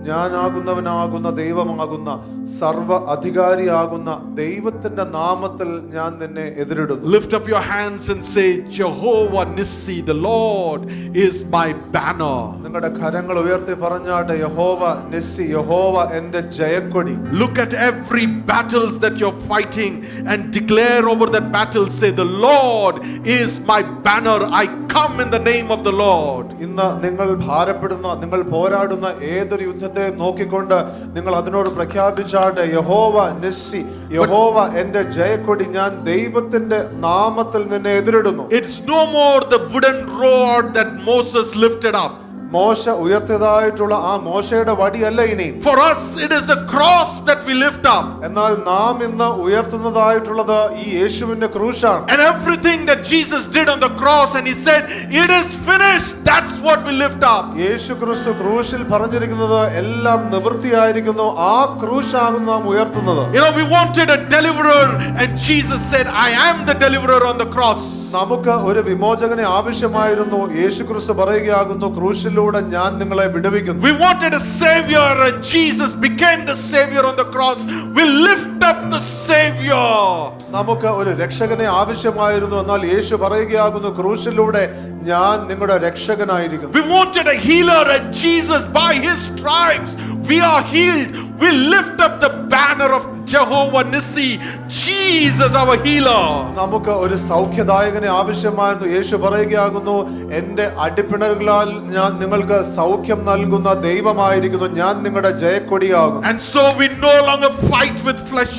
ഞാനാകുന്നവനാകുന്ന ദൈവമാകുന്ന സർവ അധികാരിയാകുന്ന ദൈവത്തിന്റെ നാമത്തിൽ ഞാൻ നിന്നെ എതിരിടുന്നു.
Lift up your hands and say, Jehovah Nissi, the Lord is my banner.
നിങ്ങളുടെ കരങ്ങൾ ഉയർത്തി പറഞ്ഞാട്ടെ, യഹോവ നിസ്സി, യഹോവ എൻ്റെ Jayakodi.
Look at every battles that you're fighting and declare over that battle, say, the Lord is my banner. I come in the name of the Lord.
ഇന്ന് നിങ്ങൾ ഭാരപ്പെടുന്ന, നിങ്ങൾ പോരാടുന്ന ഏതൊരു യുദ്ധത്തെ നോക്കിക്കൊണ്ട് നിങ്ങൾ അതിനോട് പ്രഖ്യാപിച്ചാട്ടെ, യഹോവ നിസ്സി, യഹോവ എൻ്റെ ജയക്കൊടി, ഞാൻ ദൈവത്തിന്റെ നാമത്തിൽ നിന്നെ എതിരിടുന്നു.
It's no more the wooden rod that Moses lifted up.
മോശ ഉയർത്തിയതായിട്ടുള്ള ആ മോശയുടെ വടിയല്ല ഇനി.
For us it is the cross that we lift up.
എന്നാൽ നാം ഇന്ന് ഉയർത്തുന്നതായിട്ടുള്ളത് ഈ യേശുവിന്റെ ക്രൂശാണ്.
And everything that Jesus did on the cross and he said, it is finished, that's what we lift up.
യേശു ക്രിസ്തു ക്രൂശിൽ പറഞ്ഞിരിക്കുന്നത് എല്ലാം നിവൃത്തിയായിരിക്കുന്നു, ആ ക്രൂശാകുന്നു നാം ഉയർത്തുന്നത്.
We wanted a deliverer and Jesus said, I am the deliverer on the cross.
നമുക്ക് ഒരു വിമോചകനെ ആവശ്യമായിരുന്നു. യേശു ക്രിസ്തു പറയുകയാകുന്നു, ക്രൂശിലൂടെ ഞാൻ നിങ്ങളെ വിടുവിക്കുന്നു.
We wanted a savior and Jesus became the savior on the cross. We lift up the savior.
നമുക്ക് ഒരു രക്ഷകനെ ആവശ്യമായിരുന്നു, എന്നാൽ യേശു പറയുകയാകുന്നു, ക്രൂശിലൂടെ ഞാൻ നിങ്ങളുടെ രക്ഷകനായിരിക്കുന്നു.
We wanted a healer and Jesus, by his stripes we are healed. We lift up the banner of Jehovah Nissi, Jesus our healer.
നമുക്ക് ഒരു സൗഖ്യദായകനെ ആവശ്യമായിരുന്നു. യേശു പറയുകയാകുന്നു, എന്റെ അടിപ്പിണറുകളാൽ ഞാൻ നിങ്ങൾക്ക് സൗഖ്യം നൽകുന്ന ദൈവമായിരിക്കുന്നു, ഞാൻ നിങ്ങളുടെ ജയക്കൊടിയാകുന്നു.
And so we no longer fight with flesh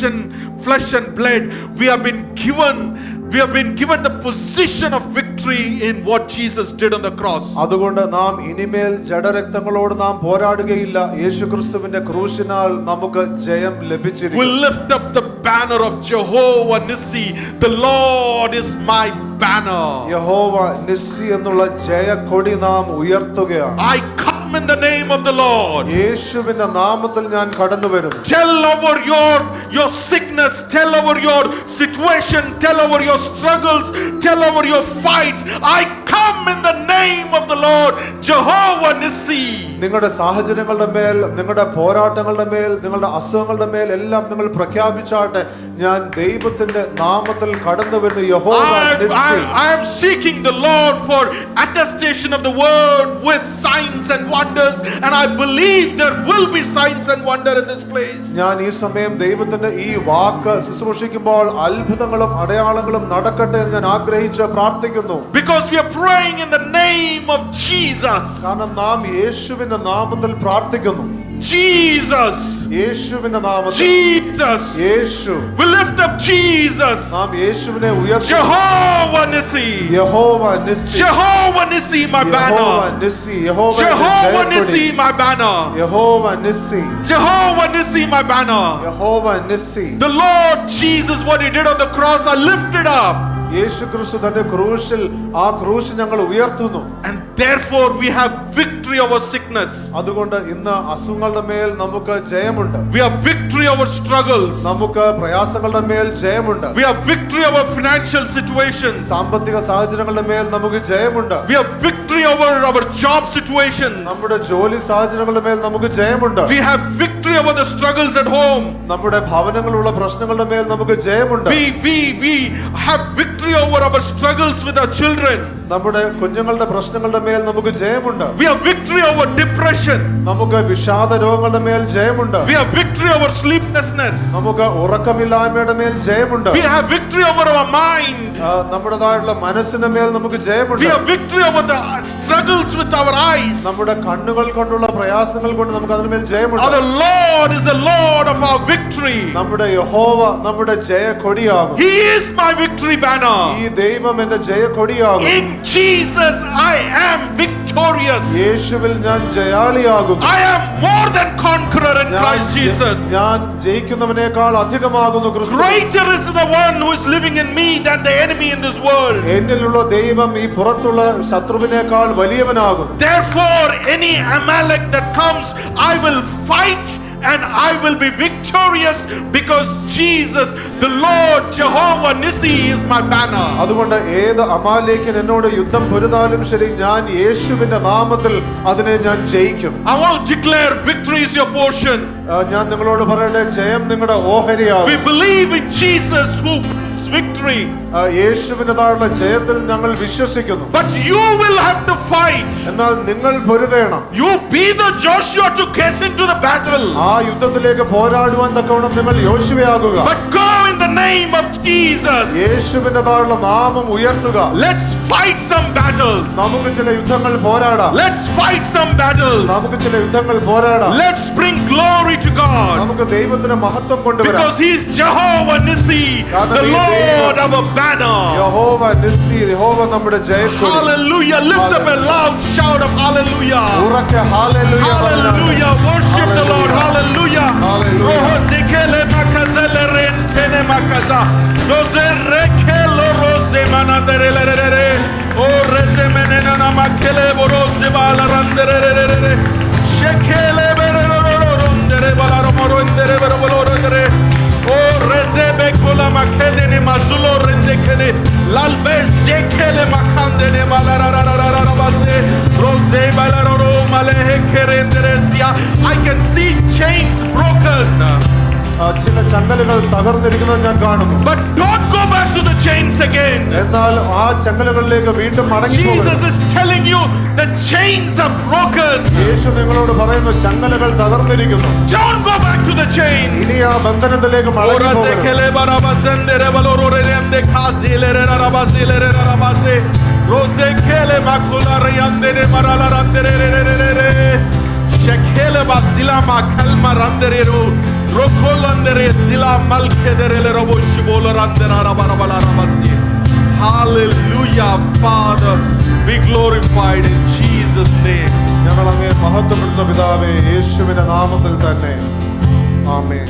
and blood. We have been given the position of victory in what Jesus did on the cross.
അതുകൊണ്ട് നാം ഇനിമേൽ ജഡരക്തങ്ങളോട് നാം പോരാടുകയില്ല. യേശുക്രിസ്തുവിന്റെ ക്രൂശിനാൽ നമുക്ക് ജയം
We
ലഭിച്ചിരിക്കുന്നു.
lift up the banner of Jehovah Nissi. The Lord is my banner.
യഹോവ നിസ്സി എന്നുള്ള ജയക്കൊടി നാം ഉയർത്തുകയാണ്.
I come in the name of the Lord.
യേശുവിന്റെ നാമത്തിൽ ഞാൻ കടന്നു വരുന്നു.
Tell over your sickness, tell over your situation, tell over your struggles, tell over your fights. I come in the name of the Lord, Jehovah Nissi.
നിങ്ങളുടെ സാഹചര്യങ്ങളുടെ മേൽ, നിങ്ങളുടെ പോരാട്ടങ്ങളുടെ മേൽ, നിങ്ങളുടെ അസുഖങ്ങളുടെ മേൽ എല്ലാം നിങ്ങൾ പ്രഖ്യാപിച്ചാട്ടെ, ഞാൻ ദൈവത്തിന്റെ നാമത്തിൽ കടന്നു വരുന്നു. യഹോവ Nissy.
I am seeking the Lord for attestation of the word with signs and wonders, and I believe there will be signs and wonder in this place.
ഞാൻ ഈ സമയം ദൈവത്തിന്റെ ഈ വാക്ക് ശുശ്രൂഷിക്കുമ്പോൾ അത്ഭുതങ്ങളും അടയാളങ്ങളും നടക്കട്ടെ എന്ന് ഞാൻ ആഗ്രഹിച്ച് പ്രാർത്ഥിക്കുന്നു.
Because we are praying in the name of Jesus.
കാരണം നാം യേശുവിന്റെ നാമത്തിൽ പ്രാർത്ഥിക്കുന്നു.
Jesus.
യേശുവിന്റെ നാമത്തിൽ.
Jesus.
Yeshu.
We lift up Jesus.
നാം യേശുവിനെ ഉയർത്തുന്നു.
Jehovah Nissi.
യഹോവ നിസ്സി.
Jehovah Nissi, my
യഹോവ
banner.
നിസ്സി. യഹോവ
Jehovah Nissi, my banner.
യഹോവ Nissy.
Jehovah Nissi, my banner.
യഹോവ Nissy.
The Lord Jesus, what he did on the cross, I lifted up.
യേശു ക്രിസ്തു തന്റെ ക്രൂശിൽ, ആ ക്രൂശ് ഞങ്ങൾ ഉയർത്തുന്നു.
And therefore we have victory over sickness.
അതുകൊണ്ട് ഇന്ന് അസുഖങ്ങളുടെ മേൽ നമുക്ക് ജയമുണ്ട്.
We have victory over struggles.
നമുക്ക് പ്രയാസങ്ങളുടെ മേൽ ജയമുണ്ട്.
We have victory over financial situations.
സാമ്പത്തിക സാഹചര്യങ്ങളുടെ മേൽ നമുക്ക് ജയമുണ്ട്.
We have victory over our job situations.
നമ്മുടെ ജോലി സാഹചര്യങ്ങളുടെ മേൽ നമുക്ക് ജയമുണ്ട്.
We have victory over the struggles at home.
നമ്മുടെ ഭവനങ്ങളുള്ള പ്രശ്നങ്ങളുടെ മേൽ നമുക്ക് ജയമുണ്ട്.
We have victory over our struggles with our children.
നമ്മുടെ കുഞ്ഞുങ്ങളുടെ പ്രശ്നങ്ങളുടെ മേൽ നമുക്ക് ജയമുണ്ട്.
We have victory over depression.
നമുക്ക് വിഷാദ രോഗങ്ങളുടെ മേൽ ജയമുണ്ട്.
We have victory over sleeplessness.
നമുക്ക് ഉറക്കമില്ലായ്മയുടെ മേൽ ജയമുണ്ട്.
We have victory over our mind.
നമ്മുടേതായിട്ടുള്ള മനസ്സിന്റെ മേൽ നമുക്ക് ജയമുണ്ട്.
We have victory over the struggles with our eyes.
നമ്മുടെ കണ്ണുകൾ കൊണ്ടുള്ള പ്രയാസങ്ങൾ കൊണ്ട് നമുക്ക് അതിന്മേൽ ജയമുണ്ട്.
The Lord is the Lord of our victory.
നമ്മുടെ യഹോവ നമ്മുടെ ജയക്കൊടിയാകും.
He is my victory banner.
ഈ ദൈവം എന്റെ ജയക്കൊടിയാകും.
In Jesus I am victorious.
യേശുവിൽ ഞാൻ ജയാളിയാകുന്നു.
I am more than conqueror in Christ Jesus.
ഞാൻ ജയിക്കുന്നവനേക്കാൾ അധികമാകുന്നു ക്രിസ്തു.
Greater is the one who is living in me than the enemy in this world.
എന്നിലുള്ള ദൈവം ഈ പുറത്തുള്ള ശത്രുവിനേക്കാൾ വലിയവനാകുന്നു.
Therefore any Amalek that comes, I will fight and I will be victorious because Jesus, the Lord Jehovah Nissi, is my banner.
അതുകൊണ്ട് ഏത് അമാലേക്കൻ എന്നോട് യുദ്ധം പൊരുതാലും ശരി, ഞാൻ യേശുവിന്റെ നാമത്തിൽ അതിനെ ഞാൻ ജയിക്കും.
I want to declare victory is your portion.
ഞാൻ നിങ്ങളോട് പറയട്ടെ, ജയം നിങ്ങളുടെ ഓഹരിയാകും.
We believe in Jesus who brings victory.
യേശുവിനതായുള്ള ജയത്തിൽ ഞങ്ങൾ വിശ്വസിക്കുന്നു.
But you will have to fight.
എന്നാൽ നിങ്ങൾ പൊരുതേണം.
You be the Joshua to get into the battle.
ആ യുദ്ധത്തിലേക്ക് പോരാടുവാൻ തക്കവണ്ണം നിങ്ങൾ യോശുവയാകുക.
But go in the name of Jesus.
യേശുവിനതായുള്ള നാമം ഉയർത്തുക.
Let's fight some battles.
നമുക്ക് ചില യുദ്ധങ്ങൾ പോരാടാം.
Let's fight some battles.
നമുക്ക് ചില യുദ്ധങ്ങൾ പോരാടാം.
Let's bring glory to God.
നമുക്ക് ദൈവത്തിന് മഹത്വം കൊണ്ടുവരാം.
Because he is Jehovah Nissi, the Lord of a banner.
യഹോവ നിസ്സി, യഹോവ നമ്മുടെ Jayakodi.
Hallelujah. Lift up a loud shout of hallelujah.
ഉറക്കെ hallelujah.
Hallelujah. Worship the Lord. Hallelujah.
Hallelujah.
Roho zekele makazele rentene makaza. Doze rekelo roze manaderelere. O reze menena na makele boroze bala randerere. Shekele berero rondere bala romorondere berolorere. O reze bekola makede ne mazulo rendekele. Lalbe zekele makande ne malarararara base. Roze balaroro malehe kerenderezia. I can see chains broken.
ചില ചങ്ങലകൾ തകർന്നിരിക്കുന്നത് ഞാൻ കാണുന്നു.
But don't go back to the chains again.
എന്നാൽ ആ ചങ്ങലകളിലേക്ക് വീണ്ടും മടങ്ങി
Jesus is telling you the chains are broken.
യേശു നിങ്ങളോട് പറയുന്നു ചങ്ങലകൾ തകർന്നിരിക്കുന്നു.
Don't go back to the chains.
ഇനി ആ ബന്ധനത്തിലേക്ക് മടങ്ങി പോകരുത്.
Rosekele makula rayandere marala randere shekele basila makalma randerero rokolandere sila malkedere robo shibola randera rabarabala rabasi. Hallelujah, Father, be glorified in Jesus' name.
ഞങ്ങൾ അങ്ങേ മഹത്വപ്പെടുത്തുന്ന പിതാവേ, യേശുവിന്റെ നാമത്തിൽ തന്നെ ആമേൻ.